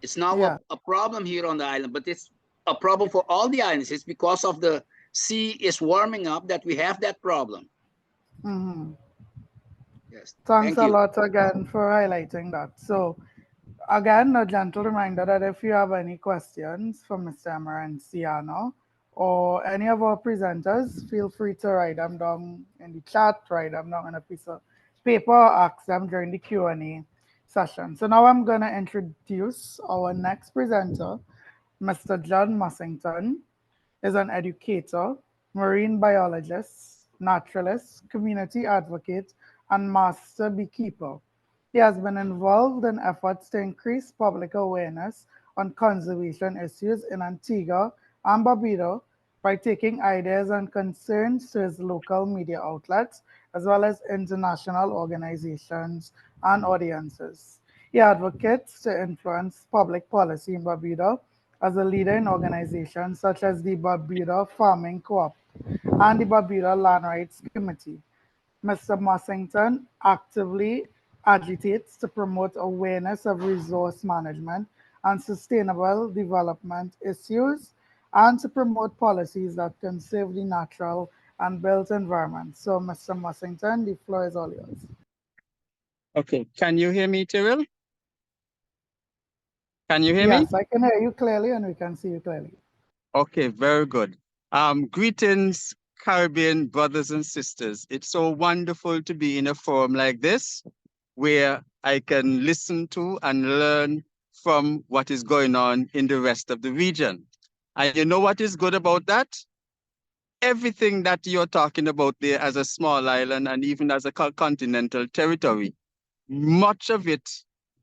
It's now yeah, a problem here on the island, but it's a problem for all the islands. It's because of the sea is warming up that we have that problem. mhm. Yes. Thanks Thank a you. lot again for highlighting that. So again, a gentle reminder that if you have any questions for Mr. Amarenciano or any of our presenters, feel free to write them down in the chat, write them down on a piece of paper, or ask them during the Q&A session. So now I'm going to introduce our next presenter, Mr. John Mussington is an educator, marine biologist, naturalist, community advocate, and master beekeeper. He has been involved in efforts to increase public awareness on conservation issues in Antigua and Barbuda by taking ideas and concerns to his local media outlets as well as international organizations and audiences. He advocates to influence public policy in Barbuda as a leader in organizations such as the Barbuda Farming Co-op and the Barbuda Land Rights Committee. Mr. Mussington actively agitates to promote awareness of resource management and sustainable development issues and to promote policies that conserve the natural and built environment. So, Mr. Mussington, the floor is all yours. Okay, can you hear me, Tyrell? Can you hear me? Yes, I can hear you clearly and we can see you clearly. Okay, very good. Greetings, Caribbean brothers and sisters. It's so wonderful to be in a forum like this where I can listen to and learn from what is going on in the rest of the region. And you know what is good about that? Everything that you're talking about there as a small island and even as a continental territory, much of it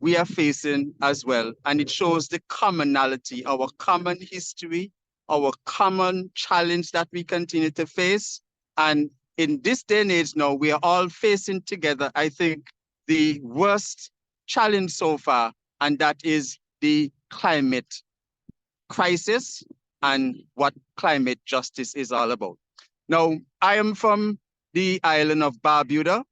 we are facing as well. And it shows the commonality, our common history, our common challenge that we continue to face. And in this day and age now, we are all facing together, I think, the worst challenge so far, and that is the climate crisis and what climate justice is all about. Now, I am from the island of Barbuda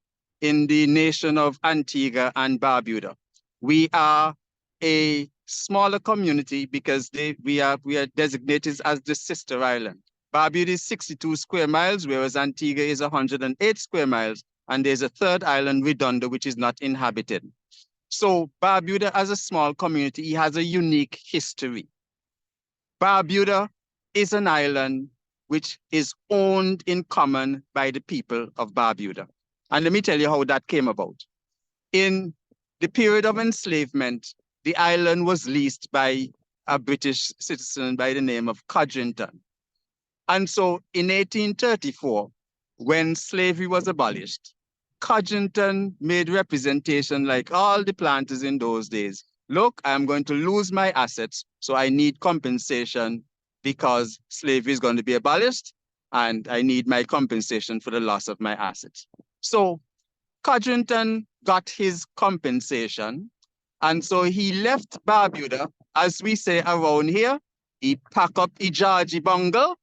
in the nation of Antigua and Barbuda. We are a smaller community because we are designated as the sister island. Barbuda is 62 square miles, whereas Antigua is 108 square miles, and there's a third island, Redondo, which is not inhabited. So Barbuda, as a small community, has a unique history. Barbuda is an island which is owned in common by the people of Barbuda. And let me tell you how that came about. In the period of enslavement, the island was leased by a British citizen by the name of Codrington. And so in 1834, when slavery was abolished, Codrington made representation like all the planters in those days. Look, I'm going to lose my assets, so I need compensation because slavery is going to be abolished, and I need my compensation for the loss of my assets. So Codrington got his compensation, and so he left Barbuda, as we say around here. He packed up the Georgie bungle,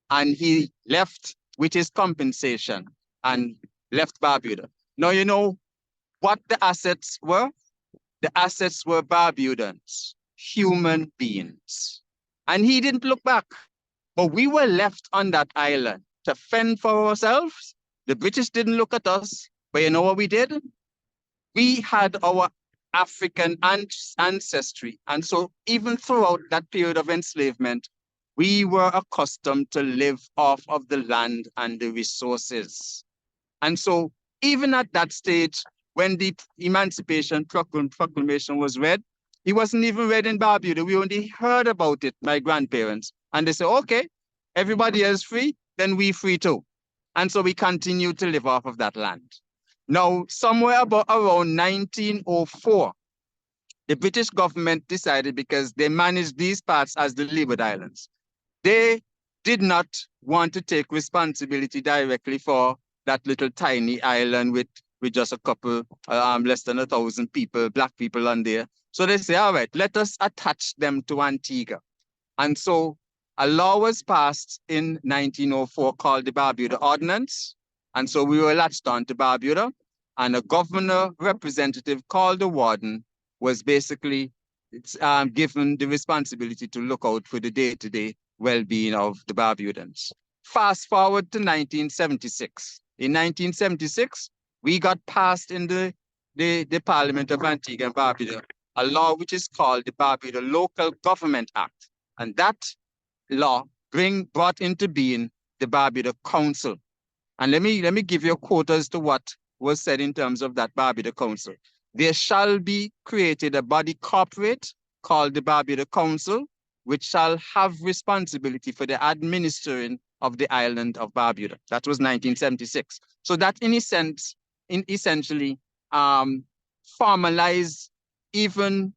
and he left with his compensation and left Barbuda. Now, you know what the assets were? The assets were Barbudans, human beings. And he didn't look back. But we were left on that island to fend for ourselves. The British didn't look at us, but you know what we did? we had our African ancestry. And so even throughout that period of enslavement, we were accustomed to live off of the land and the resources. And so even at that stage, when the Emancipation Proclamation was read, it wasn't even read in Barbuda. We only heard about it, my grandparents. And they said, okay, everybody else free, then we free too. And so we continue to live off of that land. Now, somewhere about around 1904, the British government decided, because they managed these parts as the Leeward Islands, they did not want to take responsibility directly for that little tiny island with just a couple, less than 1,000 people, black people on there. So they say, all right, let us attach them to Antigua. And so a law was passed in 1904 called the Barbuda Ordinance. And so we were latched on to Barbuda, and a governor representative called the warden was basically given the responsibility to look out for the day-to-day well-being of the Barbudans. Fast forward to 1976. In 1976, we got passed in the Parliament of Antigua and Barbuda a law which is called the Barbuda Local Government Act. And that law brought into being the Barbuda Council. And let me give you a quote as to what was said in terms of that Barbuda Council. There shall be created a body corporate called the Barbuda Council, which shall have responsibility for the administering of the island of Barbuda. That was 1976. So that essentially formalized, even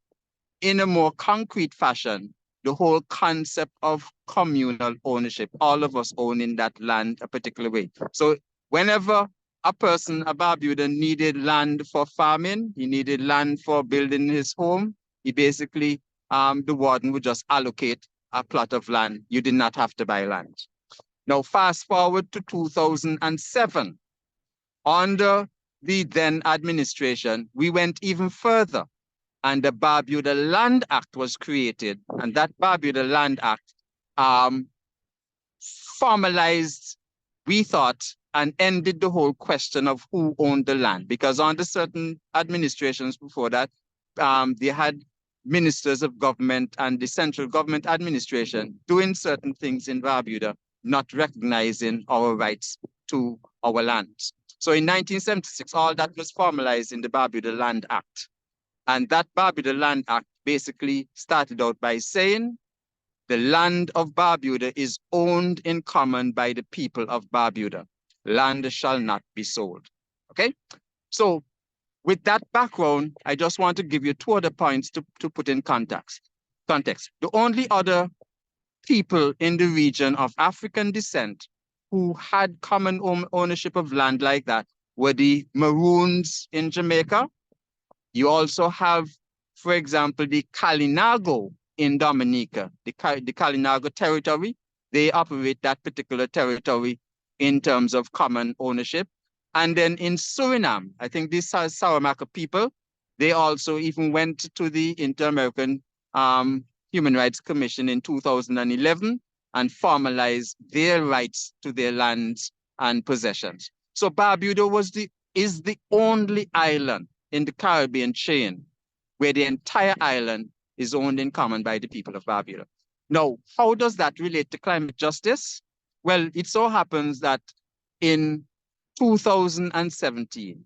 in a more concrete fashion, the whole concept of communal ownership, all of us owning that land a particular way. So whenever a person, a Barbudan, needed land for farming, he needed land for building his home, he basically, the warden would just allocate a plot of land. You did not have to buy land. Now, fast forward to 2007. Under the then administration, we went even further, and the Barbuda Land Act was created. And that Barbuda Land Act formalized, we thought, and ended the whole question of who owned the land. Because under certain administrations before that, they had ministers of government and the central government administration doing certain things in Barbuda, not recognizing our rights to our lands. So in 1976, all that was formalized in the Barbuda Land Act. And that Barbuda Land Act basically started out by saying the land of Barbuda is owned in common by the people of Barbuda. Land shall not be sold. Okay? So with that background, I just want to give you two other points to put in context. The only other people in the region of African descent who had common ownership of land like that were the Maroons in Jamaica. You also have, for example, the Kalinago in Dominica, the Kalinago territory. They operate that particular territory in terms of common ownership. And then in Suriname, I think these Saramaka people, they also even went to the Inter-American Human Rights Commission in 2011 and formalized their rights to their lands and possessions. So Barbuda is the only island in the Caribbean chain where the entire island is owned in common by the people of Barbuda. Now, how does that relate to climate justice? Well, it so happens that in 2017,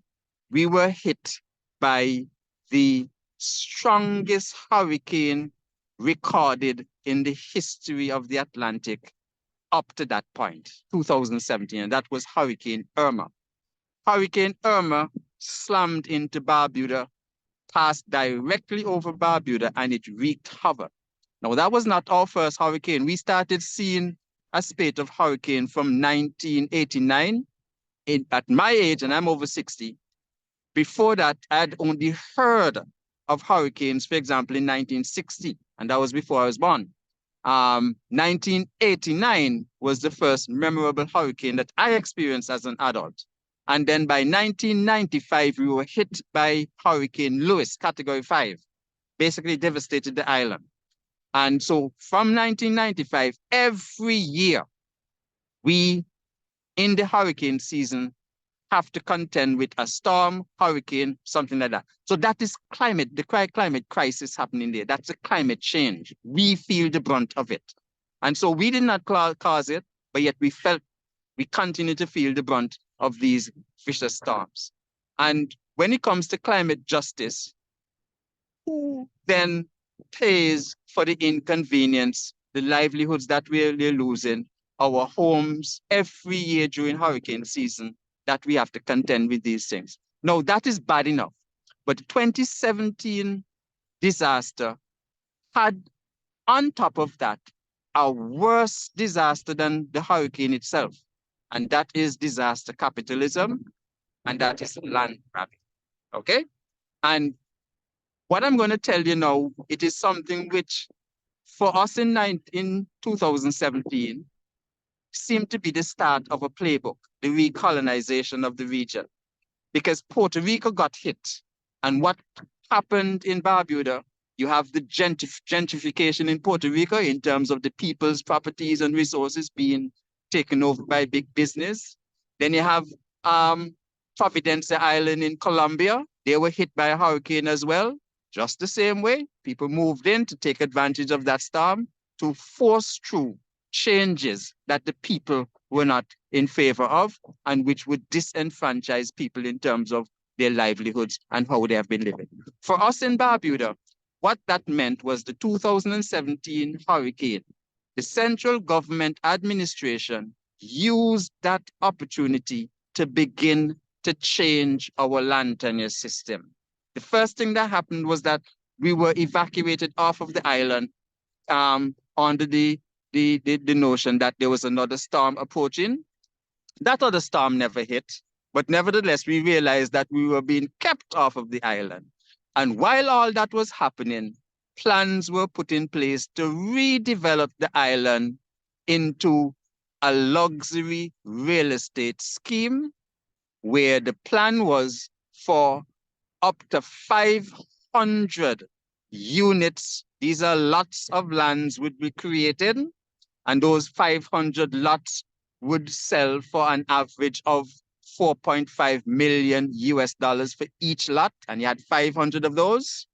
we were hit by the strongest hurricane recorded in the history of the Atlantic up to that point, 2017, and that was Hurricane Irma. Hurricane Irma slammed into Barbuda, passed directly over Barbuda, and it wreaked havoc. Now, that was not our first hurricane. We started seeing a spate of hurricane from 1989. At my age, and I'm over 60, before that, I'd only heard of hurricanes, for example, in 1960, and that was before I was born. 1989 was the first memorable hurricane that I experienced as an adult. And then by 1995, we were hit by Hurricane Lewis, Category 5, basically devastated the island. And so from 1995, every year, we, in the hurricane season, have to contend with a storm, hurricane, something like that. So that is climate, the climate crisis happening there. That's a climate change. We feel the brunt of it. And so we did not cause it, but yet we continue to feel the brunt of these vicious storms. And when it comes to climate justice, who then pays for the inconvenience, the livelihoods that we're losing, our homes every year during hurricane season, that we have to contend with these things? No, that is bad enough. But the 2017 disaster had, on top of that, a worse disaster than the hurricane itself. And that is disaster capitalism, and that is land grabbing. Okay? And what I'm going to tell you now, it is something which, for us in 2017, seemed to be the start of a playbook, the recolonization of the region, because Puerto Rico got hit. And what happened in Barbuda, you have the gentrification in Puerto Rico in terms of the people's properties and resources being taken over by big business. Then you have Providencia Island in Colombia. They were hit by a hurricane as well. Just the same way, people moved in to take advantage of that storm to force through changes that the people were not in favor of and which would disenfranchise people in terms of their livelihoods and how they have been living. For us in Barbuda, what that meant was the 2017 hurricane. The central government administration used that opportunity to begin to change our land tenure system. The first thing that happened was that we were evacuated off of the island under the notion that there was another storm approaching. That other storm never hit, but nevertheless, we realized that we were being kept off of the island. And while all that was happening, plans were put in place to redevelop the island into a luxury real estate scheme, where the plan was for up to 500 units. These are lots of lands would be created, and those 500 lots would sell for an average of 4.5 million US dollars for each lot, and you had 500 of those.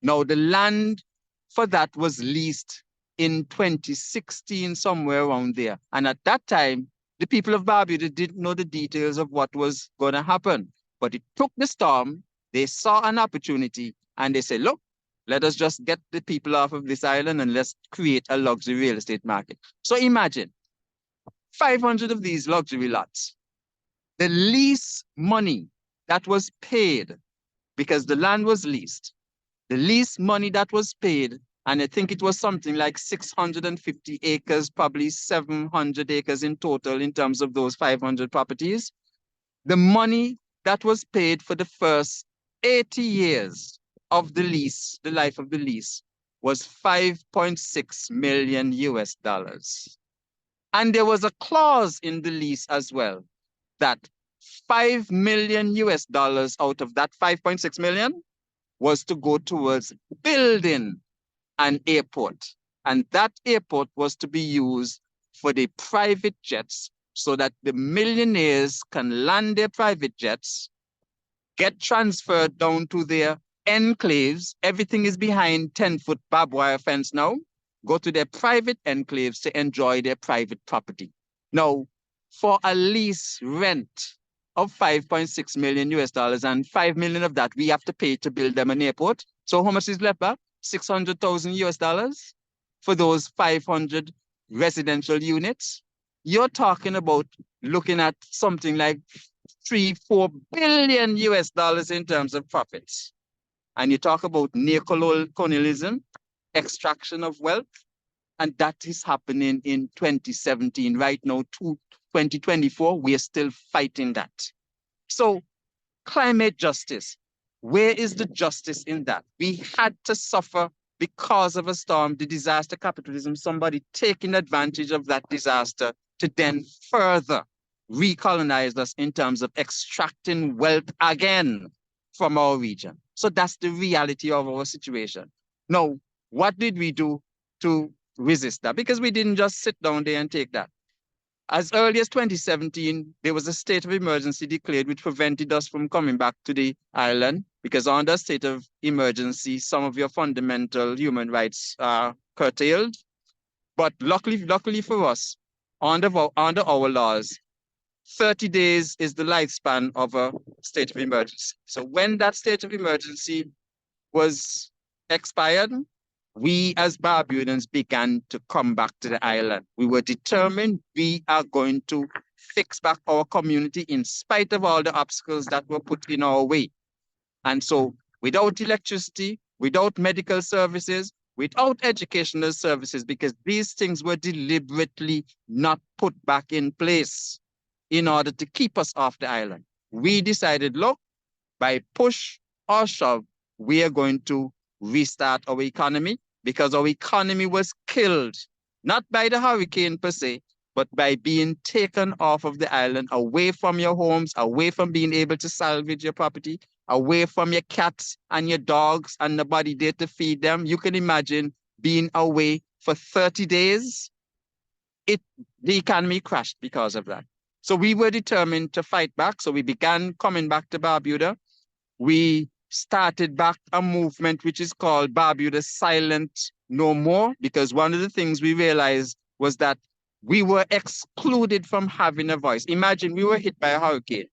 Now the land for that was leased in 2016, somewhere around there. And at that time, the people of Barbuda didn't know the details of what was going to happen. But it took the storm, they saw an opportunity, and they said, look, let us just get the people off of this island and let's create a luxury real estate market. So imagine 500 of these luxury lots. The lease money that was paid, because the land was leased, the lease money that was paid, and I think it was something like 650 acres, probably 700 acres in total in terms of those 500 properties. The money that was paid for the first 80 years of the lease, the life of the lease, was 5.6 million US dollars. And there was a clause in the lease as well that 5 million US dollars out of that 5.6 million was to go towards building an airport. And that airport was to be used for the private jets so that the millionaires can land their private jets, get transferred down to their enclaves. Everything is behind 10-foot barbed wire fence now. Go to their private enclaves to enjoy their private property. Now, for a lease rent of 5.6 million US dollars, and 5 million of that we have to pay to build them an airport. So how much is left back? 600,000 US dollars for those 500 residential units. You're talking about looking at something like 3-4 billion US dollars in terms of profits. And you talk about neocolonialism, extraction of wealth, and that is happening in 2017. Right now, 2024, we are still fighting that. So climate justice, where is the justice in that? We had to suffer because of a storm, the disaster capitalism, somebody taking advantage of that disaster to then further recolonize us in terms of extracting wealth again from our region. So that's the reality of our situation. Now, what did we do to resist that? Because we didn't just sit down there and take that. As early as 2017, there was a state of emergency declared which prevented us from coming back to the island because under state of emergency, some of your fundamental human rights are curtailed. But luckily for us, under our laws, 30 days is the lifespan of a state of emergency. So when that state of emergency was expired, we as Barbadians began to come back to the island. We were determined we are going to fix back our community in spite of all the obstacles that were put in our way. And so without electricity, without medical services, without educational services, because these things were deliberately not put back in place in order to keep us off the island. We decided, look, by push or shove, we are going to restart our economy because our economy was killed, not by the hurricane per se, but by being taken off of the island, away from your homes, away from being able to salvage your property, away from your cats and your dogs and nobody there to feed them. You can imagine being away for 30 days. The economy crashed because of that. So we were determined to fight back. So we began coming back to Barbuda. We started back a movement which is called Barbuda Silent No More, because one of the things we realized was that we were excluded from having a voice. Imagine we were hit by a hurricane.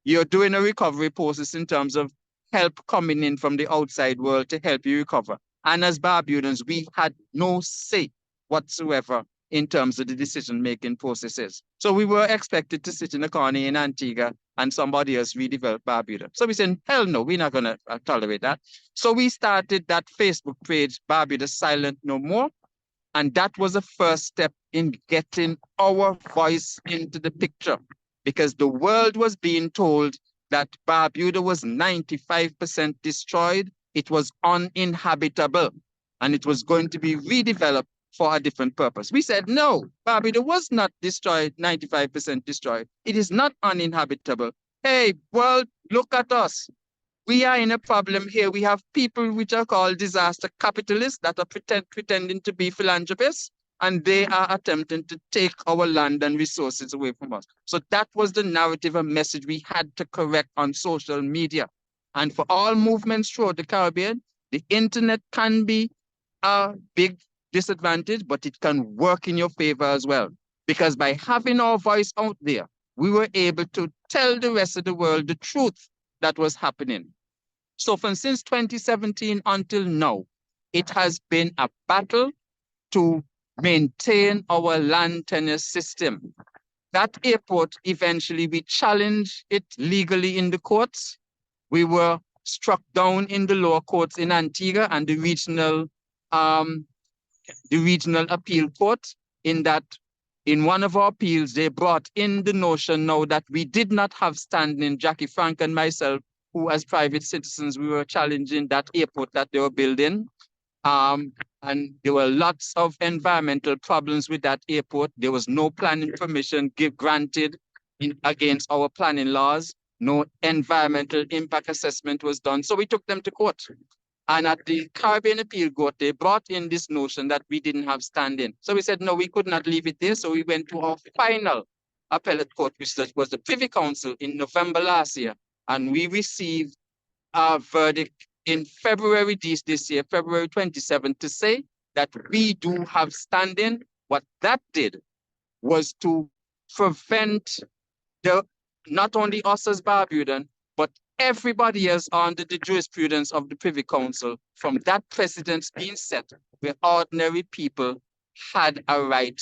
You're doing a recovery process in terms of help coming in from the outside world to help you recover. And as Barbudans, we had no say whatsoever in terms of the decision-making processes. So we were expected to sit in a corner in Antigua and somebody else redevelop Barbuda. So we said, hell no, we're not gonna tolerate that. So we started that Facebook page, Barbuda Silent No More. And that was the first step in getting our voice into the picture, because the world was being told that Barbuda was 95% destroyed. It was uninhabitable, and it was going to be redeveloped for a different purpose. We said, no, Barbuda was not destroyed, 95% destroyed. It is not uninhabitable. Hey, world, look at us. We are in a problem here. We have people which are called disaster capitalists that are pretending to be philanthropists, and they are attempting to take our land and resources away from us. So that was the narrative and message we had to correct on social media. And for all movements throughout the Caribbean, the internet can be a big disadvantage, but it can work in your favor as well. Because by having our voice out there, we were able to tell the rest of the world the truth that was happening. So from since 2017 until now, it has been a battle to maintain our land tenure system. That airport, eventually we challenged it legally in the courts. We were struck down in the lower courts in Antigua and the regional appeal court, in that in one of our appeals, they brought in the notion now that we did not have standing, Jackie Frank and myself, who as private citizens, we were challenging that airport that they were building. And there were lots of environmental problems with that airport. There was no planning permission granted against our planning laws. No environmental impact assessment was done. So we took them to court. And at the Caribbean Appeal Court, they brought in this notion that we didn't have standing. So we said, no, we could not leave it there. So we went to our final appellate court, which was the Privy Council in November last year. And we received a verdict in February this year, February 27th, to say that we do have standing. What that did was to prevent not only us as Barbudan, but everybody else under the jurisprudence of the Privy Council from that precedent being set, where ordinary people had a right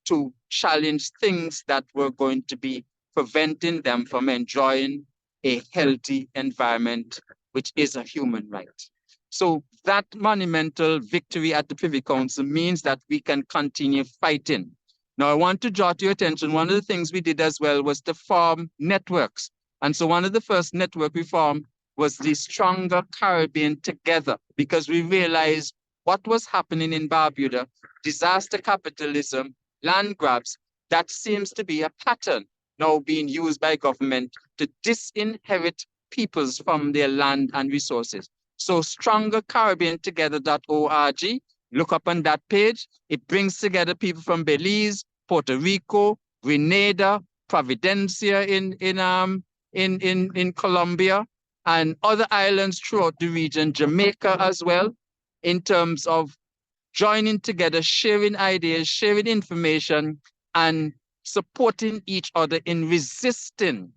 to challenge things that were going to be preventing them from enjoying a healthy environment, which is a human right. So that monumental victory at the Privy Council means that we can continue fighting. Now, I want to draw to your attention, one of the things we did as well was to form networks. And so one of the first network we formed was the Stronger Caribbean Together, because we realized what was happening in Barbuda, disaster capitalism, land grabs, that seems to be a pattern now being used by government to disinherit peoples from their land and resources. So strongercaribbeantogether.org, look up on that page. It brings together people from Belize, Puerto Rico, Grenada, Providencia in Colombia, and other islands throughout the region, Jamaica as well, in terms of joining together, sharing ideas, sharing information, and supporting each other in resisting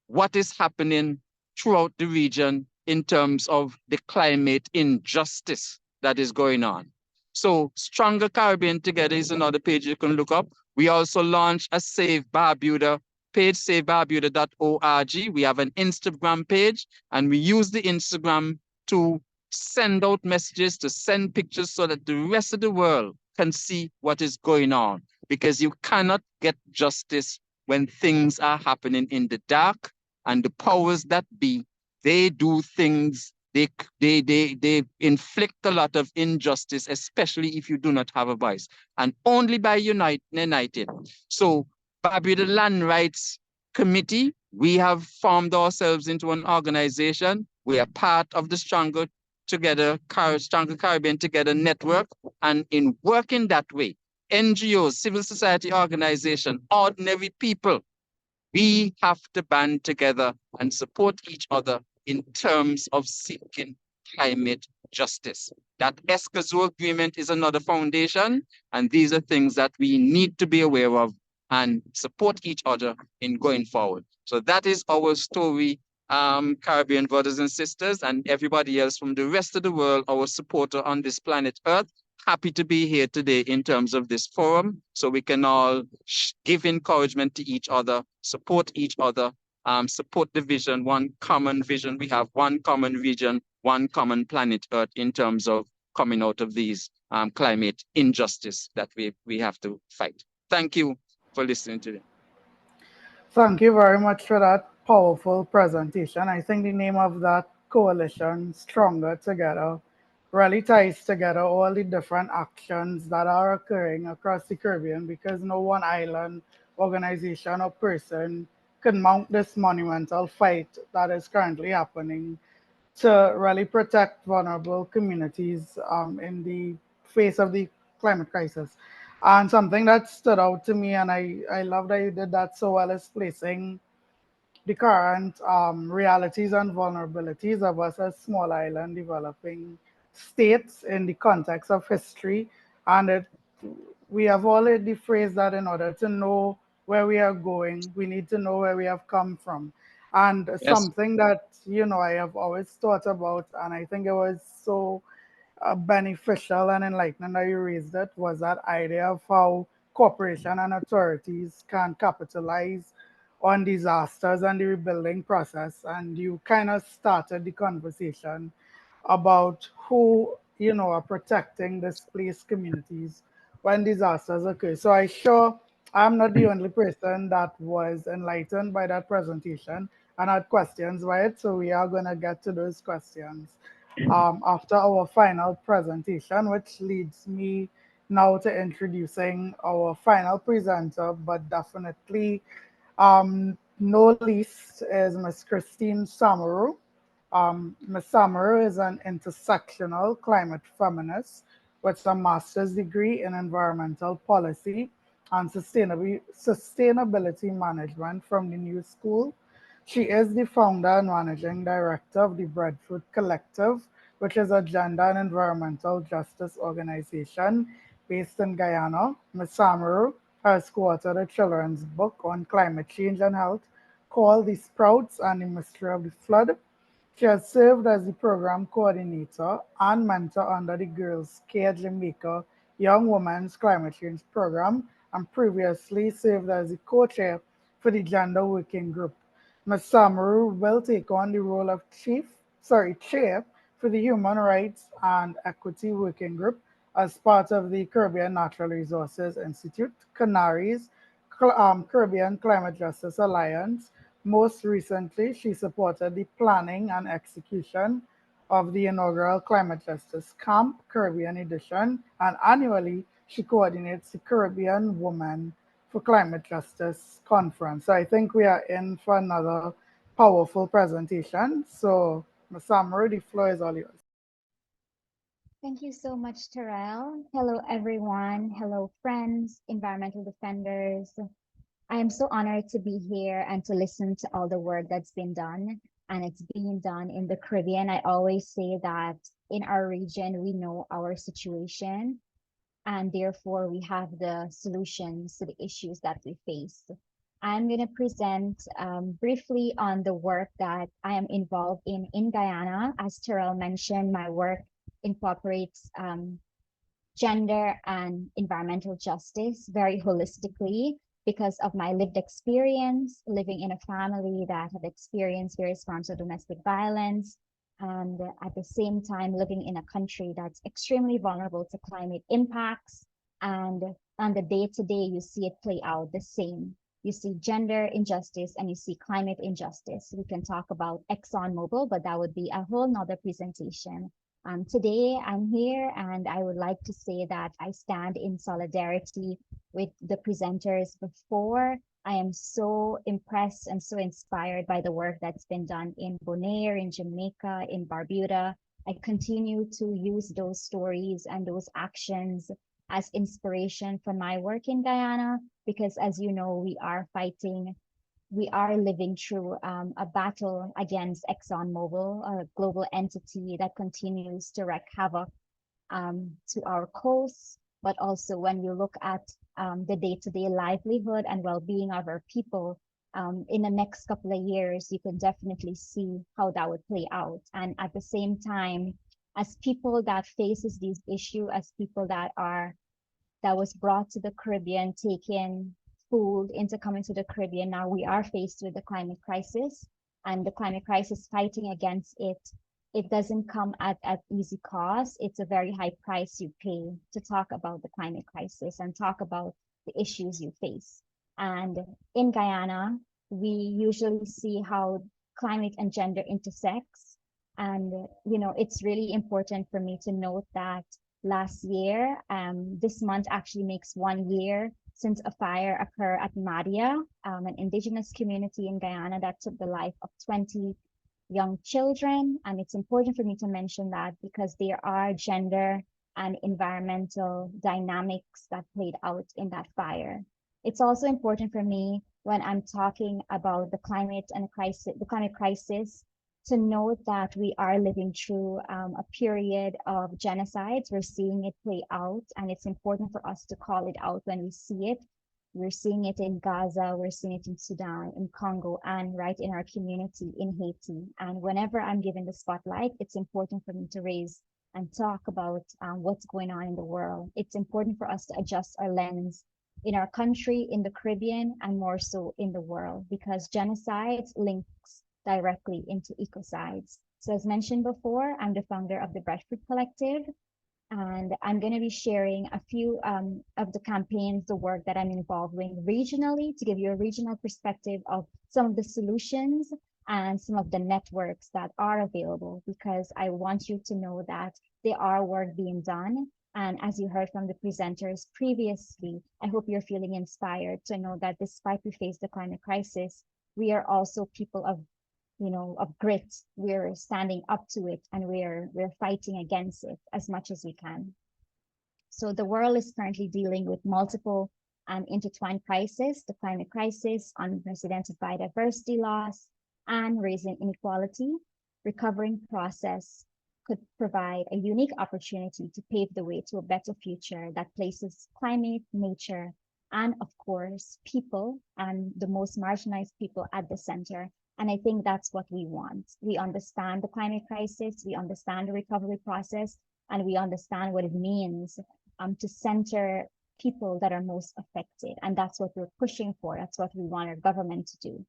what is happening throughout the region in terms of the climate injustice that is going on. So Stronger Caribbean Together is another page you can look up. We also launched a Save Barbuda page, savebarbuda.org. We have an Instagram page, and we use the Instagram to send out messages, to send pictures so that the rest of the world can see what is going on. Because you cannot get justice when things are happening in the dark, and the powers that be, they do things, they inflict a lot of injustice, especially if you do not have a voice, and only by united. So Barbuda Land Rights Committee, we have formed ourselves into an organization. We are part of the Stronger Caribbean Together network, and in working that way, NGOs, civil society organization, ordinary people, we have to band together and support each other in terms of seeking climate justice. That Escazú Agreement is another foundation, and these are things that we need to be aware of and support each other in going forward. So that is our story, Caribbean brothers and sisters, and everybody else from the rest of the world, our supporter on this planet Earth. Happy to be here today in terms of this forum, so we can all give encouragement to each other, support each other, support the vision, one common vision. We have one common region, one common planet Earth in terms of coming out of these climate injustice that we have to fight. Thank you for listening to me. Thank you very much for that powerful presentation. I think the name of that coalition, Stronger Together, really ties together all the different actions that are occurring across the Caribbean, because no one island, organization, or person can mount this monumental fight that is currently happening to really protect vulnerable communities in the face of the climate crisis. And something that stood out to me, and I love that you did that so well, is placing the current realities and vulnerabilities of us as small island developing states in the context of history. And we have already phrased that in order to know where we are going, we need to know where we have come from. And Yes. something that, I have always thought about, and I think it was so beneficial and enlightening that you raised it, was that idea of how corporation and authorities can capitalize on disasters and the rebuilding process. And you kind of started the conversation about who, are protecting displaced communities when disasters occur. So I sure I'm not the only person that was enlightened by that presentation and had questions by it. So we are going to get to those questions after our final presentation, which leads me now to introducing our final presenter, but definitely no least is Ms. Christine Samaru. Ms. Samaru is an intersectional climate feminist with a master's degree in environmental policy and sustainability management from the New School. She is the founder and managing director of the Breadfruit Collective, which is a gender and environmental justice organization based in Guyana. Ms. Samaru has co-authored a children's book on climate change and health called The Sprouts and the Mystery of the Flood. She has served as the program coordinator and mentor under the Girls Care Jamaica Young Women's Climate Change Program, and previously served as the co-chair for the Gender Working Group. Ms. Samaru will take on the role of chair for the Human Rights and Equity Working Group as part of the Caribbean Natural Resources Institute, Canaries, Caribbean Climate Justice Alliance. Most recently, she supported the planning and execution of the inaugural Climate Justice Camp Caribbean edition, and annually she coordinates the Caribbean Women for Climate Justice Conference. So I think we are in for another powerful presentation. So, Ms. Samaru, the floor is all yours. Thank you so much, Terrell. Hello, everyone. Hello, friends, environmental defenders, I am so honored to be here and to listen to all the work that's been done. And it's being done in the Caribbean. I always say that in our region, we know our situation, and therefore we have the solutions to the issues that we face. I'm going to present briefly on the work that I am involved in Guyana. As Terrell mentioned, my work incorporates gender and environmental justice very holistically because of my lived experience living in a family that have experienced various forms of domestic violence, and at the same time living in a country that's extremely vulnerable to climate impacts. And on the day to day, you see it play out the same. You see gender injustice and you see climate injustice. We can talk about ExxonMobil, but that would be a whole nother presentation. Today, I'm here and I would like to say that I stand in solidarity with the presenters before. I am so impressed and so inspired by the work that's been done in Bonaire, in Jamaica, in Barbuda. I continue to use those stories and those actions as inspiration for my work in Guyana, because as you know, we are living through a battle against ExxonMobil, a global entity that continues to wreak havoc to our coasts, but also when you look at the day-to-day livelihood and well-being of our people, in the next couple of years, you can definitely see how that would play out. And at the same time, as people that faces these issues, as people that was brought to the Caribbean, taken food into coming to the Caribbean. Now we are faced with the climate crisis, and the climate crisis, fighting against it, it doesn't come at easy cost. It's a very high price you pay to talk about the climate crisis and talk about the issues you face. And in Guyana, we usually see how climate and gender intersects. And, it's really important for me to note that last year, this month actually makes 1 year since a fire occurred at Madia, an indigenous community in Guyana that took the life of 20 young children. And it's important for me to mention that because there are gender and environmental dynamics that played out in that fire. It's also important for me when I'm talking about the climate crisis, to note that we are living through a period of genocides. We're seeing it play out, and it's important for us to call it out when we see it. We're seeing it in Gaza, we're seeing it in Sudan, in Congo, and right in our community in Haiti. And whenever I'm given the spotlight, it's important for me to raise and talk about what's going on in the world. It's important for us to adjust our lens in our country, in the Caribbean, and more so in the world, because genocide links directly into ecocides. So as mentioned before, I'm the founder of the Breadfruit Collective, and I'm going to be sharing a few of the campaigns, the work that I'm involved in regionally, to give you a regional perspective of some of the solutions and some of the networks that are available, because I want you to know that there are work being done. And as you heard from the presenters previously, I hope you're feeling inspired to know that despite we face the climate crisis, we are also people of grit. We're standing up to it, and we're fighting against it as much as we can. So the world is currently dealing with multiple and intertwined crises: the climate crisis, unprecedented biodiversity loss, and raising inequality. Recovering process could provide a unique opportunity to pave the way to a better future that places climate, nature, and of course, people and the most marginalized people at the center. And I think that's what we want. We understand the climate crisis, we understand the recovery process, and we understand what it means to center people that are most affected. And that's what we're pushing for. That's what we want our government to do.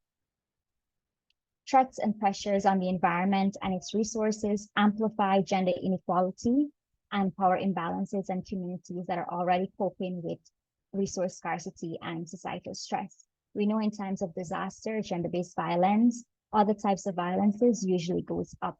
Threats and pressures on the environment and its resources amplify gender inequality and power imbalances in communities that are already coping with resource scarcity and societal stress. We know in times of disaster, gender-based violence, other types of violences usually goes up.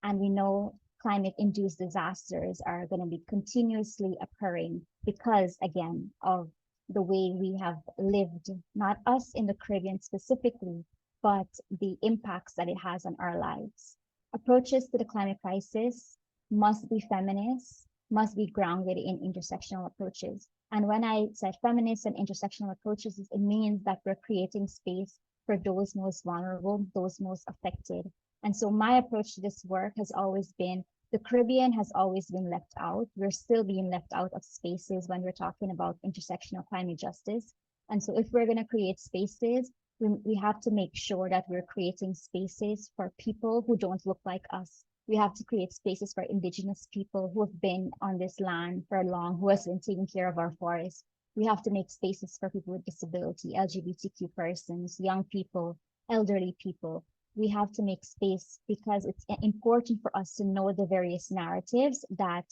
And we know climate-induced disasters are going to be continuously occurring because, again, of the way we have lived, not us in the Caribbean specifically, but the impacts that it has on our lives. Approaches to the climate crisis must be feminist, must be grounded in intersectional approaches. And when I said feminist and intersectional approaches, it means that we're creating space for those most vulnerable, those most affected. And so my approach to this work has always been the Caribbean has always been left out. We're still being left out of spaces when we're talking about intersectional climate justice. And so if we're going to create spaces, we have to make sure that we're creating spaces for people who don't look like us. We have to create spaces for Indigenous people who have been on this land for long, who has been taking care of our forests. We have to make spaces for people with disability, LGBTQ persons, young people, elderly people. We have to make space because it's important for us to know the various narratives that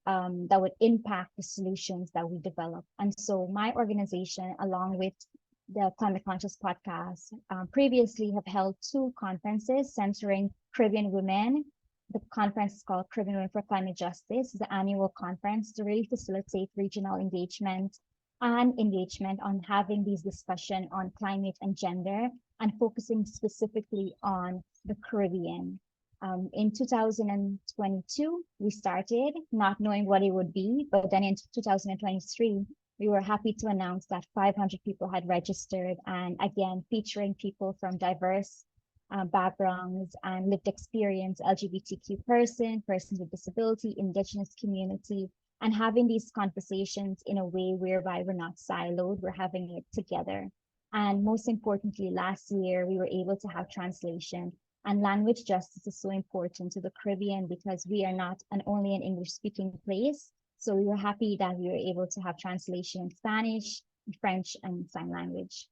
would impact the solutions that we develop. And so my organization, along with the Climate Conscious podcast, previously have held 2 conferences centering Caribbean women. The conference is called Caribbean Women for Climate Justice, the annual conference to really facilitate regional engagement and engagement on having these discussions on climate and gender and focusing specifically on the Caribbean. In 2022, we started not knowing what it would be, but then in 2023, we were happy to announce that 500 people had registered, and again, featuring people from diverse backgrounds and lived experience, LGBTQ persons with disability, Indigenous community, and having these conversations in a way whereby we're not siloed, we're having it together. And most importantly, last year, we were able to have translation. And language justice is so important to the Caribbean because we are not only an English-speaking place. So we were happy that we were able to have translation in Spanish, French, and sign language.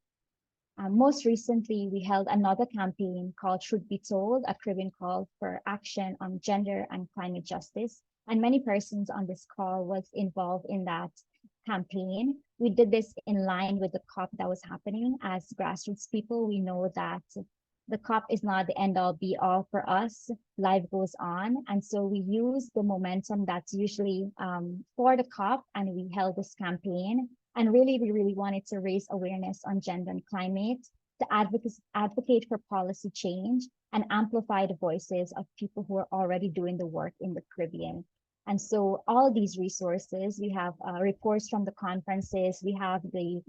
Most recently, we held another campaign called Truth Be Told, a Caribbean call for action on gender and climate justice. And many persons on this call was involved in that campaign. We did this in line with the COP that was happening. As grassroots people, we know that the COP is not the end all be all for us. Life goes on. And so we use the momentum that's usually for the COP, and we held this campaign. And really, we really wanted to raise awareness on gender and climate, to advocate for policy change and amplify the voices of people who are already doing the work in the Caribbean. And so all these resources, we have reports from the conferences, we have the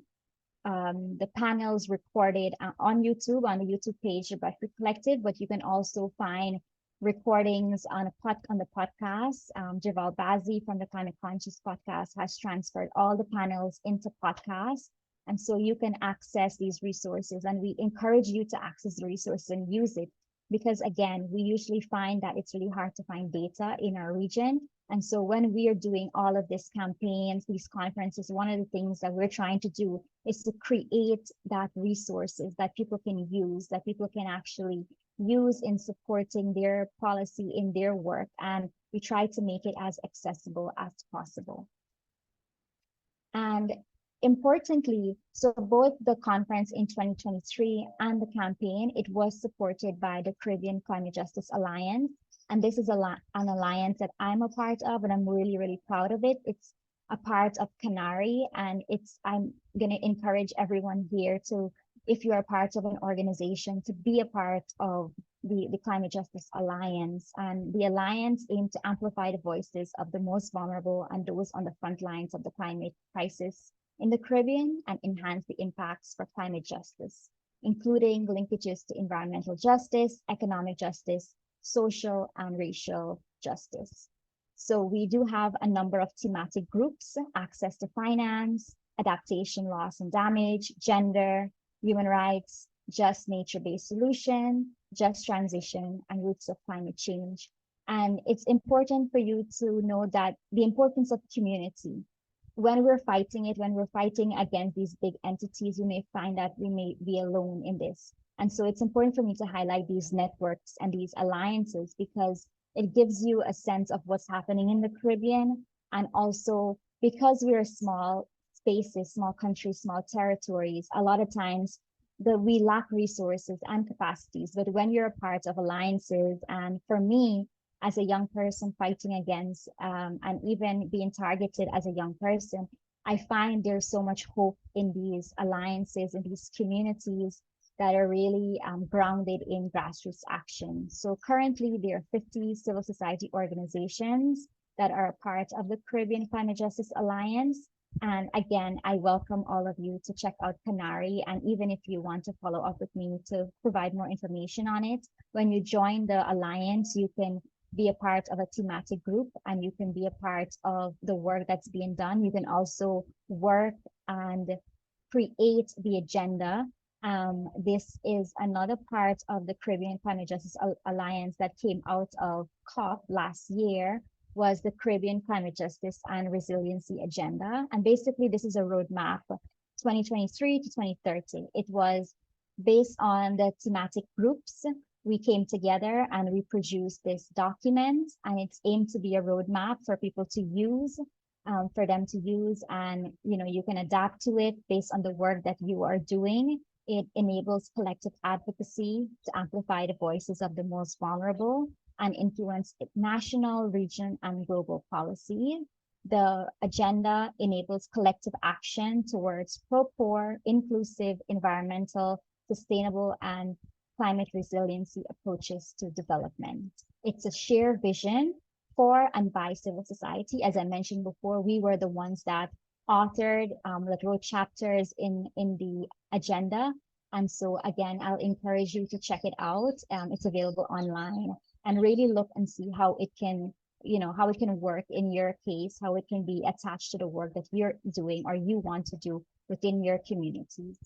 panels recorded on YouTube, on the YouTube page of Breakfast Collective, but you can also find recordings on the podcast. Javal Bazi from the Climate Conscious podcast has transferred all the panels into podcasts. And so you can access these resources, and we encourage you to access the resources and use it. Because again, we usually find that it's really hard to find data in our region. And so when we are doing all of these campaigns, these conferences, one of the things that we're trying to do is to create that resources that people can use, that people can actually use in supporting their policy in their work. And we try to make it as accessible as possible. And importantly, so both the conference in 2023 and the campaign, it was supported by the Caribbean Climate Justice Alliance. And this is an alliance that I'm a part of, and I'm really, really proud of it. It's a part of Canary, and I'm going to encourage everyone here to, if you are part of an organization, to be a part of the Climate Justice Alliance. And the Alliance aims to amplify the voices of the most vulnerable and those on the front lines of the climate crisis in the Caribbean and enhance the impacts for climate justice, including linkages to environmental justice, economic justice, social and racial justice. So we do have a number of thematic groups: access to finance, adaptation, loss and damage, gender, human rights, just nature-based solution, just transition, and roots of climate change. And it's important for you to know that the importance of community. When we're fighting it, when we're fighting against these big entities, we may find that we may be alone in this. And so it's important for me to highlight these networks and these alliances because it gives you a sense of what's happening in the Caribbean. And also because we're small spaces, small countries, small territories, a lot of times we lack resources and capacities. But when you're a part of alliances, and for me, as a young person fighting against and even being targeted as a young person, I find there's so much hope in these alliances, in these communities that are really grounded in grassroots action. So currently there are 50 civil society organizations that are part of the Caribbean Climate Justice Alliance. And again, I welcome all of you to check out Canary. And even if you want to follow up with me to provide more information on it, when you join the Alliance, you can be a part of a thematic group and you can be a part of the work that's being done. You can also work and create the agenda. This is another part of the Caribbean Climate Justice Alliance that came out of COP last year, was the Caribbean Climate Justice and Resiliency Agenda. And basically, this is a roadmap 2023 to 2030. It was based on the thematic groups. We came together and we produced this document, and it's aimed to be a roadmap for people to use, for them to use, and you can adapt to it based on the work that you are doing. It enables collective advocacy to amplify the voices of the most vulnerable and influence national, region, and global policy. The agenda enables collective action towards pro-poor, inclusive, environmental, sustainable, and climate resiliency approaches to development. It's a shared vision for and by civil society. As I mentioned before, we were the ones that authored, that wrote chapters in the agenda. And so again, I'll encourage you to check it out. It's available online, and really look and see how it can, how it can work in your case, how it can be attached to the work that you're doing or you want to do within your community.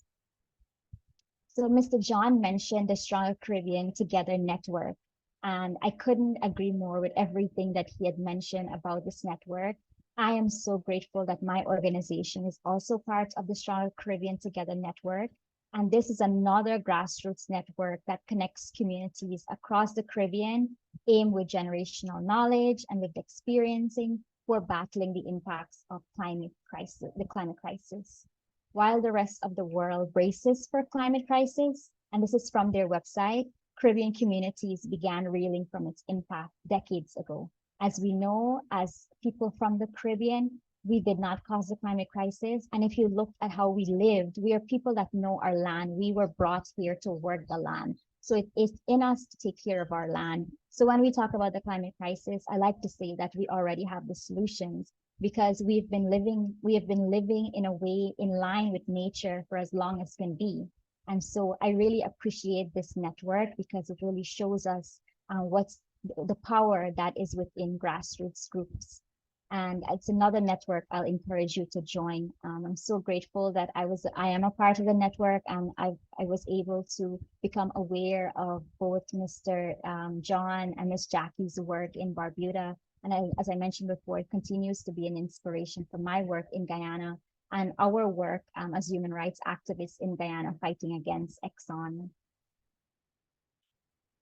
So Mr. John mentioned the Stronger Caribbean Together network, and I couldn't agree more with everything that he had mentioned about this network. I am so grateful that my organization is also part of the Stronger Caribbean Together network. And this is another grassroots network that connects communities across the Caribbean, aimed with generational knowledge and with experiencing who are battling the impacts of the climate crisis. While the rest of the world braces for climate crisis, and this is from their website, Caribbean communities began reeling from its impact decades ago. As we know, as people from the Caribbean, we did not cause the climate crisis. And if you look at how we lived, we are people that know our land. We were brought here to work the land. So it is in us to take care of our land. So when we talk about the climate crisis, I like to say that we already have the solutions, because we have been living in a way in line with nature for as long as can be. And so I really appreciate this network, because it really shows us what's the power that is within grassroots groups. And it's another network I'll encourage you to join. I'm so grateful that I am a part of the network, and I was able to become aware of both Mr. John and Miss Jackie's work in Barbuda. And as I mentioned before, it continues to be an inspiration for my work in Guyana and our work as human rights activists in Guyana fighting against Exxon.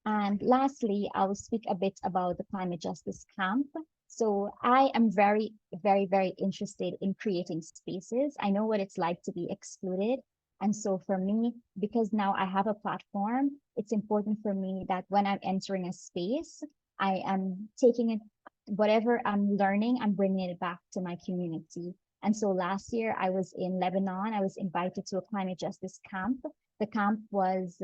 And lastly, I will speak a bit about the Climate Justice Camp. So I am very, very, very interested in creating spaces. I know what it's like to be excluded. And so for me, because now I have a platform, it's important for me that when I'm entering a space, I am taking it, whatever I'm learning, I'm bringing it back to my community. And so last year I was in Lebanon. I was invited to a climate justice camp. The camp was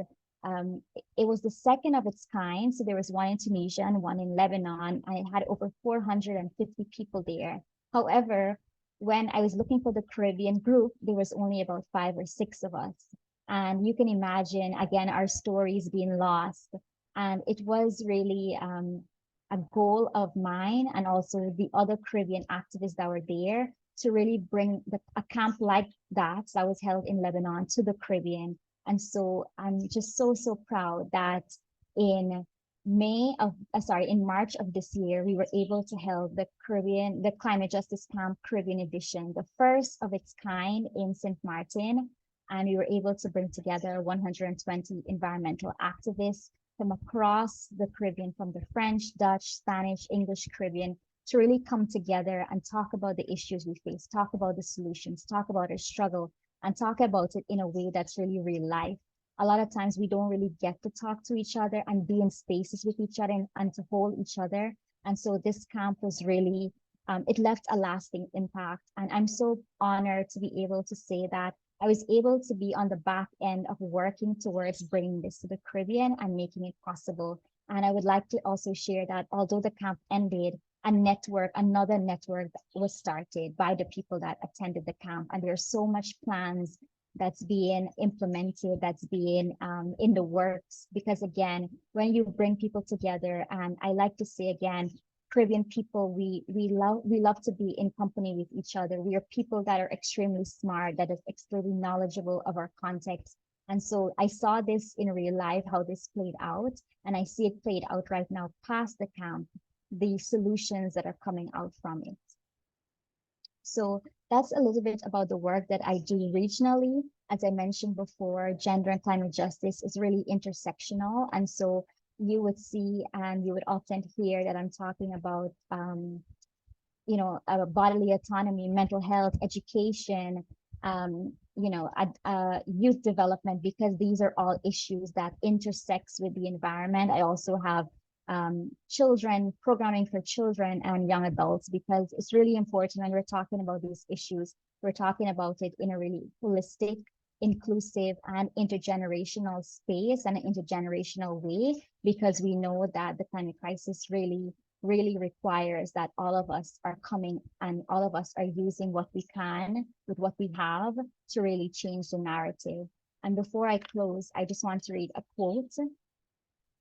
it was the second of its kind. So there was one in Tunisia and one in Lebanon. I had over 450 people there. However, when I was looking for the Caribbean group, there was only about 5 or 6 of us. And you can imagine, again, our stories being lost. And it was really a goal of mine, and also the other Caribbean activists that were there, to really bring a camp like that was held in Lebanon to the Caribbean. And so I'm just so proud that in March of this year, we were able to hold the Climate Justice Camp Caribbean edition, the first of its kind in St. Martin. And we were able to bring together 120 environmental activists from across the Caribbean, from the French, Dutch, Spanish, English Caribbean, to really come together and talk about the issues we face, talk about the solutions, talk about our struggle, and talk about it in a way that's really real life. A lot of times we don't really get to talk to each other and be in spaces with each other and to hold each other. And so this camp was really, it left a lasting impact. And I'm so honored to be able to say that I was able to be on the back end of working towards bringing this to the Caribbean and making it possible And I would like to also share that although the camp ended, another network was started by the people that attended the camp. And there's so much plans that's being implemented, that's being in the works. Because again, when you bring people together, and I like to say again, Caribbean people, we love to be in company with each other. We are people that are extremely smart, that is extremely knowledgeable of our context. And so I saw this in real life, how this played out, and I see it played out right now past the camp, the solutions that are coming out from it. So that's a little bit about the work that I do regionally. As I mentioned before, gender and climate justice is really intersectional. And so you would see and you would often hear that I'm talking about, bodily autonomy, mental health, education, youth development, because these are all issues that intersects with the environment. I also have children, programming for children and young adults, because it's really important when we're talking about these issues, we're talking about it in a really holistic, inclusive, and intergenerational space and an intergenerational way, because we know that the climate crisis really requires that all of us are coming and all of us are using what we can with what we have to really change the narrative. And before I close, I just want to read a quote.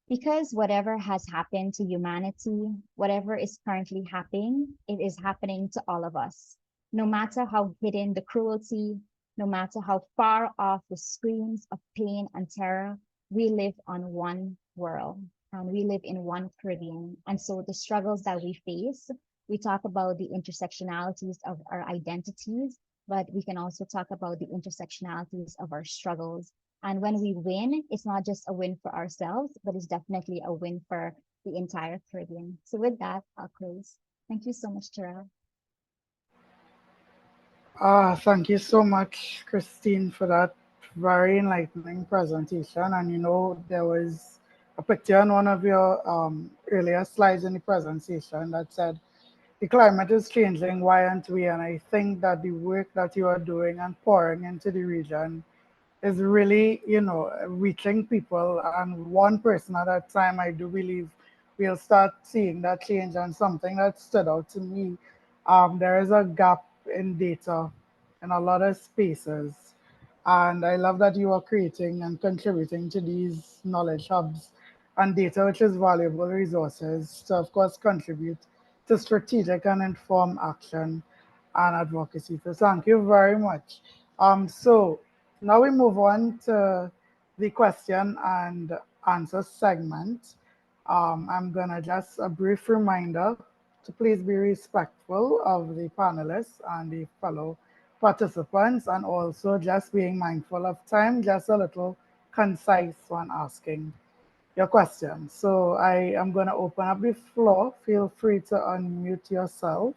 Because whatever has happened to humanity, whatever is currently happening, it is happening to all of us. No matter how hidden the cruelty, no matter how far off the screams of pain and terror, we live on one world and we live in one Caribbean. And so the struggles that we face, we talk about the intersectionalities of our identities, but we can also talk about the intersectionalities of our struggles. And when we win, it's not just a win for ourselves, but it's definitely a win for the entire Caribbean. So with that, I'll close. Thank you so much, Terrell. Thank you so much, Christine, for that very enlightening presentation. And there was a picture on one of your earlier slides in the presentation that said, the climate is changing, why aren't we? And I think that the work that you are doing and pouring into the region is really, reaching people, and one person at a time. I do believe we'll start seeing that change. And something that stood out to me, there is a gap in data in a lot of spaces. And I love that you are creating and contributing to these knowledge hubs and data, which is valuable resources to, of course, contribute to strategic and informed action and advocacy. So thank you very much. So now we move on to the question and answer segment. I'm gonna just a brief reminder to please be respectful of the panelists and the fellow participants, and also just being mindful of time, just a little concise when asking your question. So I am going to open up the floor. Feel free to unmute yourself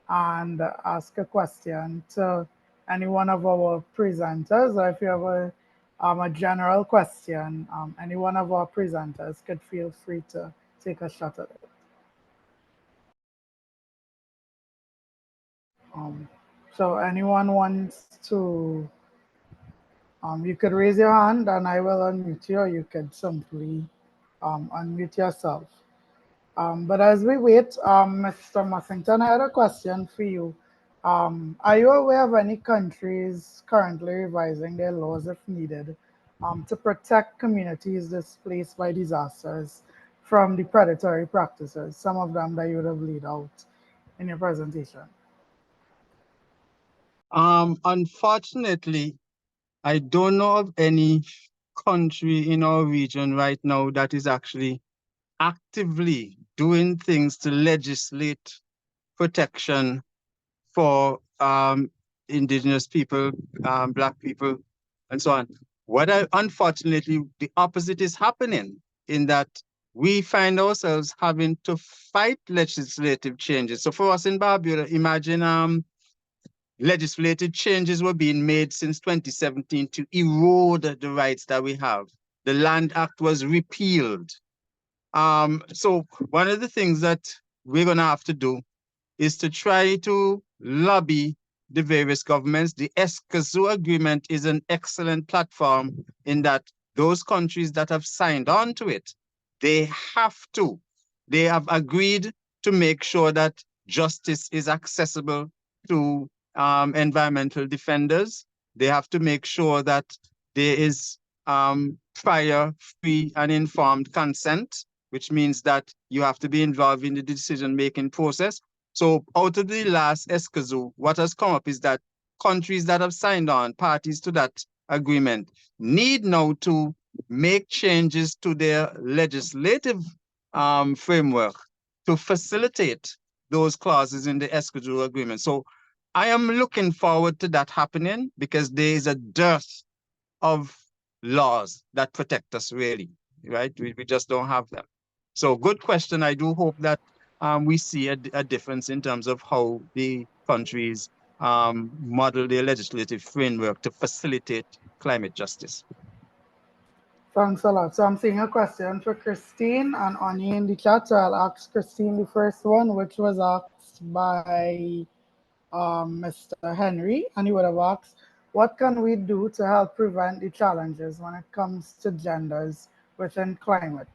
and ask a question to any one of our presenters, or if you have a general question, any one of our presenters could feel free to take a shot at it. So anyone wants to, you could raise your hand and I will unmute you, or you could simply unmute yourself. But as we wait, Mr. Mussington, I had a question for you. Are you aware of any countries currently revising their laws if needed to protect communities displaced by disasters from the predatory practices, some of them that you would have laid out in your presentation? Unfortunately, I don't know of any country in our region right now that is actually actively doing things to legislate protection for indigenous people, Black people, and so on. Unfortunately, the opposite is happening, in that we find ourselves having to fight legislative changes. So for us in Barbuda, imagine legislative changes were being made since 2017 to erode the rights that we have. The Land Act was repealed. So one of the things that we're going to have to do is to try to lobby the various governments. The Escazú Agreement is an excellent platform, in that those countries that have signed on to it They have to. They have agreed to make sure that justice is accessible to environmental defenders. They have to make sure that there is prior, free, and informed consent, which means that you have to be involved in the decision-making process. So out of the last ESCAZU, what has come up is that countries that have signed on, parties to that agreement, need now to make changes to their legislative framework to facilitate those clauses in the ESCAZU agreement. So I am looking forward to that happening because there is a dearth of laws that protect us really, right? We just don't have them. So good question. I do hope that we see a difference in terms of how the countries model their legislative framework to facilitate climate justice. Thanks a lot. So I'm seeing a question for Christine and Ani in the chat. So I'll ask Christine the first one, which was asked by Mr. Henry, and he would have asked, what can we do to help prevent the challenges when it comes to genders within climate?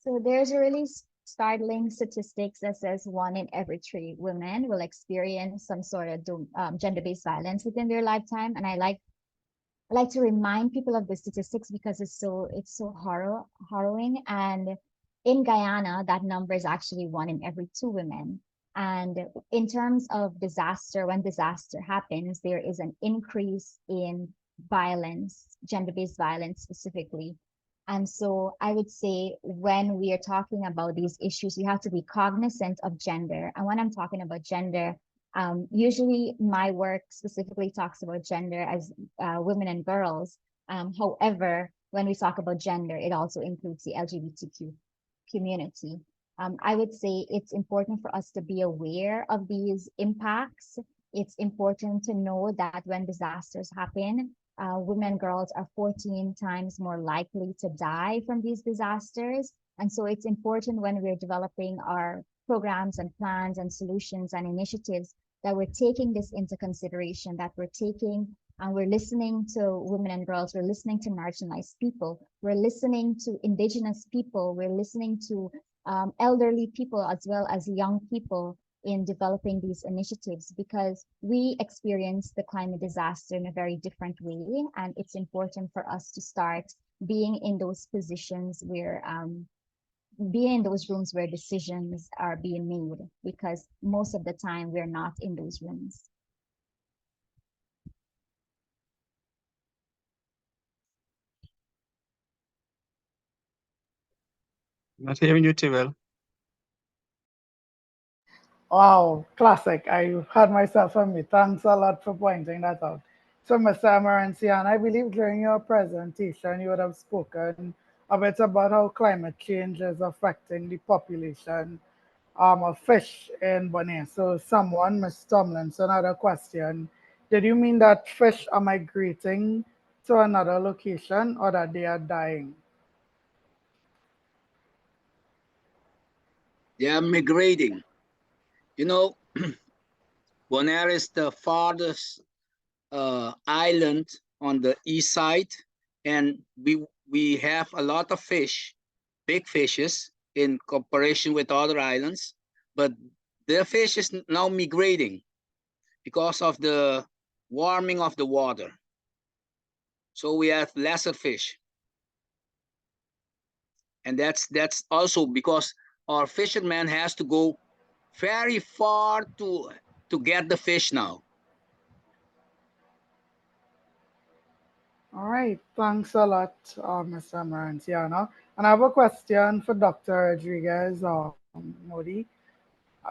So there's a really startling statistics that says 1 in every 3 women will experience some sort of gender-based violence within their lifetime. And I like to remind people of the statistics because it's so harrowing. And in Guyana, that number is actually 1 in every 2 women. And in terms of disaster, when disaster happens, there is an increase in violence, gender-based violence specifically. And so I would say when we are talking about these issues, we have to be cognizant of gender. And when I'm talking about gender, usually my work specifically talks about gender as women and girls. However, when we talk about gender, it also includes the LGBTQ community. I would say it's important for us to be aware of these impacts. It's important to know that when disasters happen, women and girls are 14 times more likely to die from these disasters. And so it's important when we're developing our programs and plans and solutions and initiatives that we're taking this into consideration, that we're listening to women and girls, we're listening to marginalized people, we're listening to indigenous people, we're listening to elderly people as well as young people in developing these initiatives, because we experience the climate disaster in a very different way. And it's important for us to start being in those positions where be in those rooms where decisions are being made, because most of the time we're not in those rooms. Not hearing you too well. Wow, classic. I had myself on me. Thanks a lot for pointing that out. So, Mr. Amarancian, I believe during your presentation you would have spoken a bit about how climate change is affecting the population of fish in Bonaire. So, someone, Ms. Tomlinson, had a question. Did you mean that fish are migrating to another location or that they are dying? They are migrating. You know, Bonaire is the farthest island on the east side, and we have a lot of fish, big fishes in comparison with other islands, but the fish is now migrating because of the warming of the water. So we have lesser fish, and that's also because our fisherman has to go very far to get the fish now. All right, thanks a lot, Mr. Maranciano. And I have a question for Dr. Rodriguez Modi.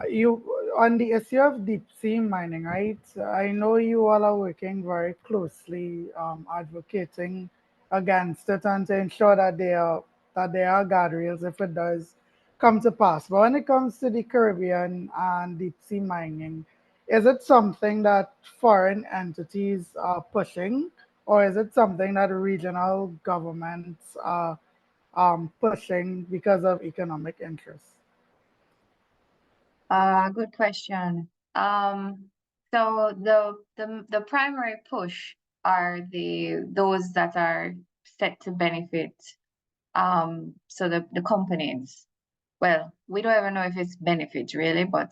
You on the issue of deep sea mining, right? I know you all are working very closely, advocating against it and to ensure that there are guardrails if it does come to pass. But when it comes to the Caribbean and deep sea mining, is it something that foreign entities are pushing, or is it something that regional governments are pushing because of economic interests? Good question. So the primary push are those that are set to benefit So the companies, well, we don't even know if it's benefit really, but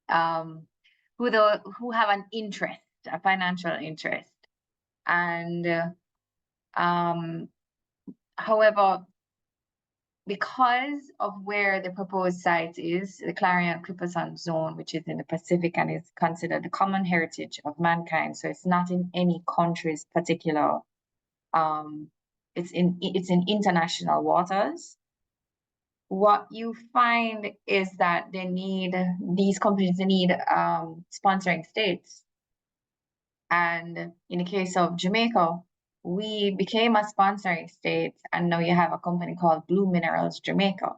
who have an interest, a financial interest. And however, because of where the proposed site is, the Clarion-Clipperton Zone, which is in the Pacific and is considered the common heritage of mankind, so it's not in any country's particular, it's in international waters. What you find is that these companies need sponsoring states. And in the case of Jamaica, we became a sponsoring state, and now you have a company called Blue Minerals Jamaica.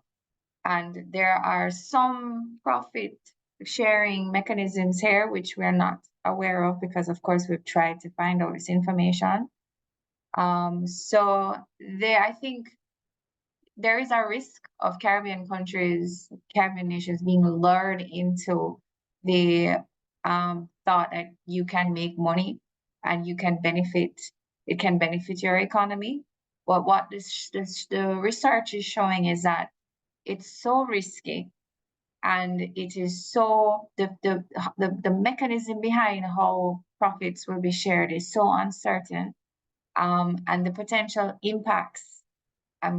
And there are some profit sharing mechanisms here, which we're not aware of because, of course, we've tried to find out this information. So I think there is a risk of Caribbean nations being lured into the thought that you can make money and it can benefit your economy. But what the research is showing is that it's so risky, and it is so the mechanism behind how profits will be shared is so uncertain, and the potential impacts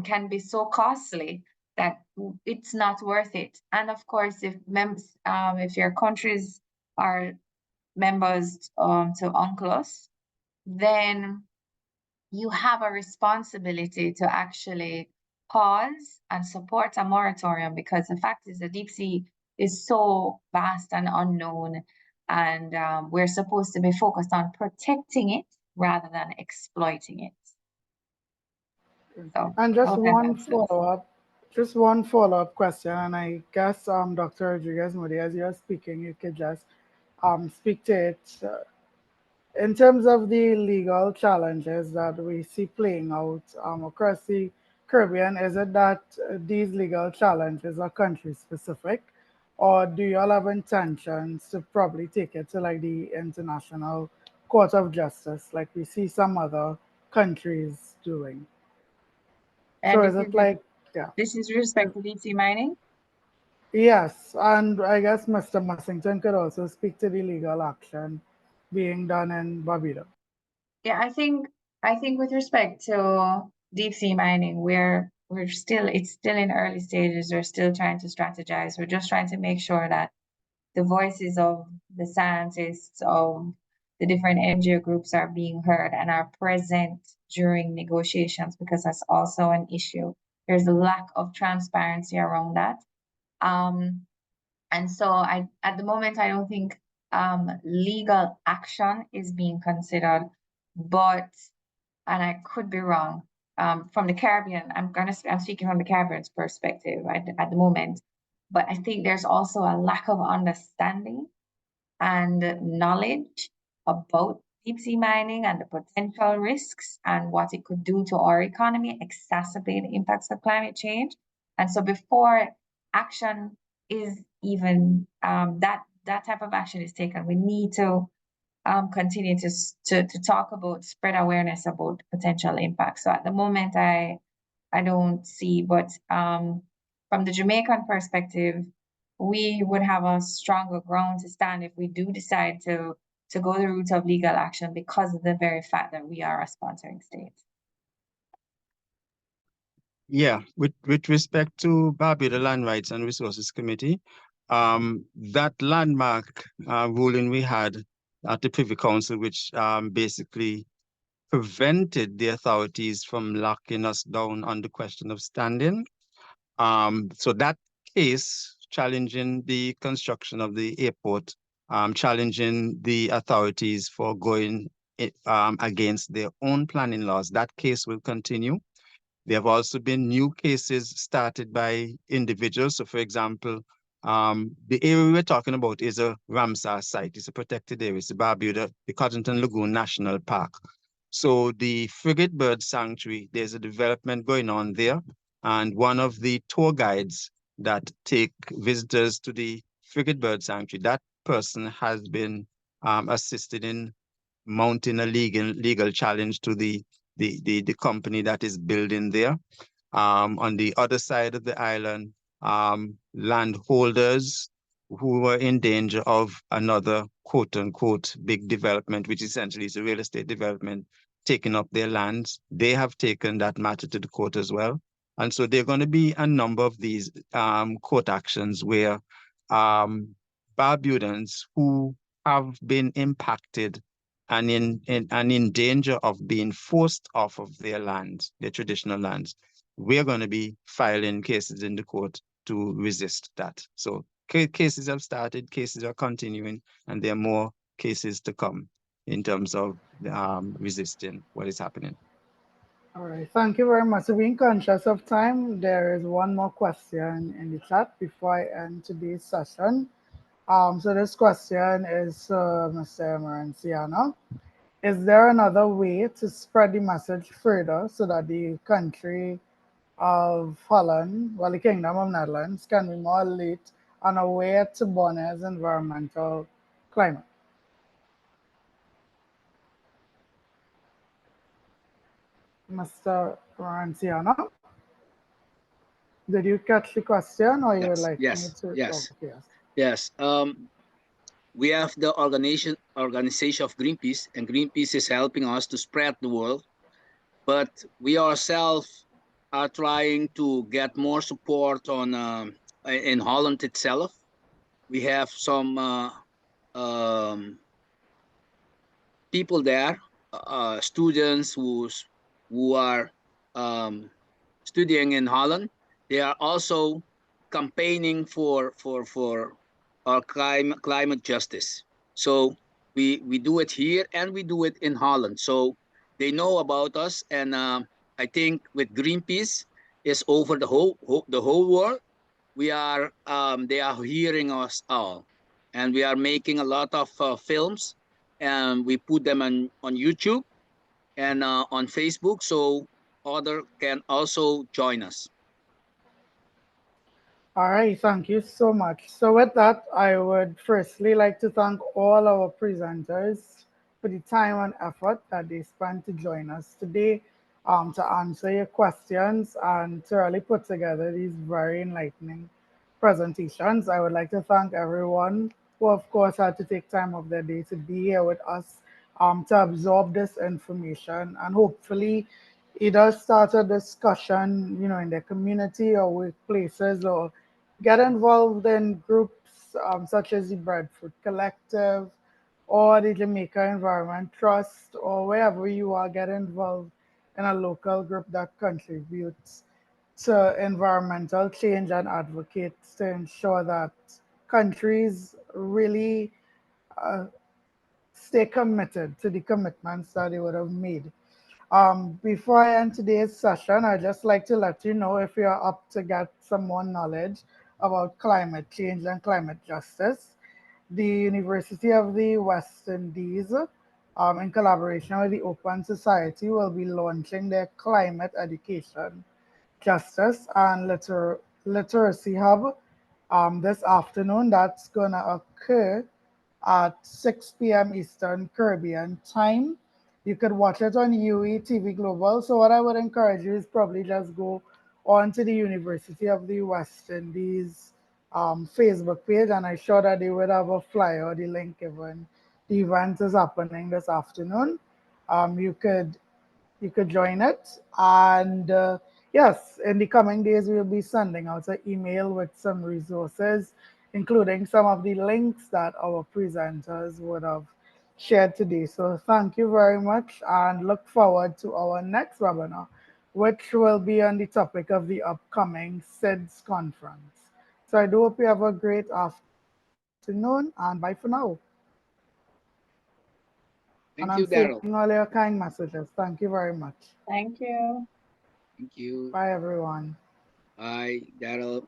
can be so costly that it's not worth it. And of course, if your countries are members to UNCLOS, then you have a responsibility to actually pause and support a moratorium, because the fact is the deep sea is so vast and unknown, and we're supposed to be focused on protecting it rather than exploiting it. So, and just one follow-up question, and I guess Dr. Rodriguez Moody, as you're speaking, you could just speak to it. In terms of the legal challenges that we see playing out across the Caribbean, is it that these legal challenges are country specific, or do you all have intentions to probably take it to like the International Court of Justice, like we see some other countries doing? So is it like, yeah? This is respect to deep sea mining? Yes, and I guess Mr. Mussington could also speak to the legal action being done in Barbados. Yeah, I think with respect to deep sea mining, it's still in early stages. We're still trying to strategize. We're just trying to make sure that the voices of the scientists, of the different NGO groups are being heard and are present during negotiations, because that's also an issue. There's a lack of transparency around that. And so at the moment, I don't think legal action is being considered, but, and I could be wrong, from the Caribbean, I'm speaking from the Caribbean's perspective at the moment, but I think there's also a lack of understanding and knowledge about deep sea mining and the potential risks and what it could do to our economy, exacerbate the impacts of climate change. And so before action is even that type of action is taken, we need to continue to talk about, spread awareness about potential impacts. So at the moment, I don't see, but from the Jamaican perspective, we would have a stronger ground to stand if we do decide to go the route of legal action, because of the very fact that we are a sponsoring state. Yeah, with respect to Barbados Land Rights and Resources Committee, that landmark ruling we had at the Privy Council, which basically prevented the authorities from locking us down on the question of standing. So that case challenging the construction of the airport, challenging the authorities for going against their own planning laws, that case will continue. There have also been new cases started by individuals. So for example, the area we're talking about is a Ramsar site. It's a protected area. It's the Barbuda, the Cottington Lagoon National Park. So the Frigate Bird Sanctuary, there's a development going on there. And one of the tour guides that take visitors to the Frigate Bird Sanctuary, that person has been assisted in mounting a legal challenge to the the company that is building there. On the other side of the island, landholders who were in danger of another quote unquote big development, which essentially is a real estate development, taking up their lands. They have taken that matter to the court as well. And so there are going to be a number of these court actions where Barbudans who have been impacted and in danger of being forced off of their lands, their traditional lands, we're going to be filing cases in the court to resist that. So cases have started, cases are continuing, and there are more cases to come in terms of resisting what is happening. All right, thank you very much. So being conscious of time, there is one more question in the chat before I end today's session. So this question is Mr. Maranciano. Is there another way to spread the message further so that the country of Holland, well, the Kingdom of Netherlands, can be more alert and aware to Bonner's environmental climate? Mr. Maranciano, did you catch the question, or you would Yes, like me yes, to? yes, Oh, yes. yes. We have the organization of Greenpeace, and Greenpeace is helping us to spread the word. But we ourselves are trying to get more support on in Holland itself. We have some people there, students who are studying in Holland. They are also campaigning for our climate justice. So we do it here and we do it in Holland. So they know about us, and I think with Greenpeace is over the whole world. We are they are hearing us all, and we are making a lot of films, and we put them on YouTube and on Facebook, so other can also join us. All right, thank you so much. So with that, I would firstly like to thank all our presenters for the time and effort that they spent to join us today, to answer your questions and to really put together these very enlightening presentations. I would like to thank everyone who, of course, had to take time of their day to be here with us, to absorb this information and hopefully either start a discussion, in their community or workplaces, or get involved in groups such as the Breadfruit Collective or the Jamaica Environment Trust, or wherever you are, get involved in a local group that contributes to environmental change and advocates to ensure that countries really uh, stay committed to the commitments that they would have made. Before I end today's session, I'd just like to let you know, if you're up to get some more knowledge about climate change and climate justice, the University of the West Indies, in collaboration with the Open Society, will be launching their Climate Education, Justice, and Literacy Hub this afternoon. That's going to occur at 6 p.m. Eastern Caribbean time. You could watch it on UE TV Global. So what I would encourage you is probably just go on to the University of the West Indies Facebook page, and I'm sure that they would have a flyer or the link given. The event is happening this afternoon. You could join it. And yes, in the coming days, we'll be sending out an email with some resources, including some of the links that our presenters would have shared today. So thank you very much, and look forward to our next webinar, which will be on the topic of the upcoming SIDS conference. So I do hope you have a great afternoon, and bye for now. And I'm Thank you, saving Daryl. all your kind messages. Thank you very much. Thank you. Thank you. Bye, everyone. Bye, Daryl.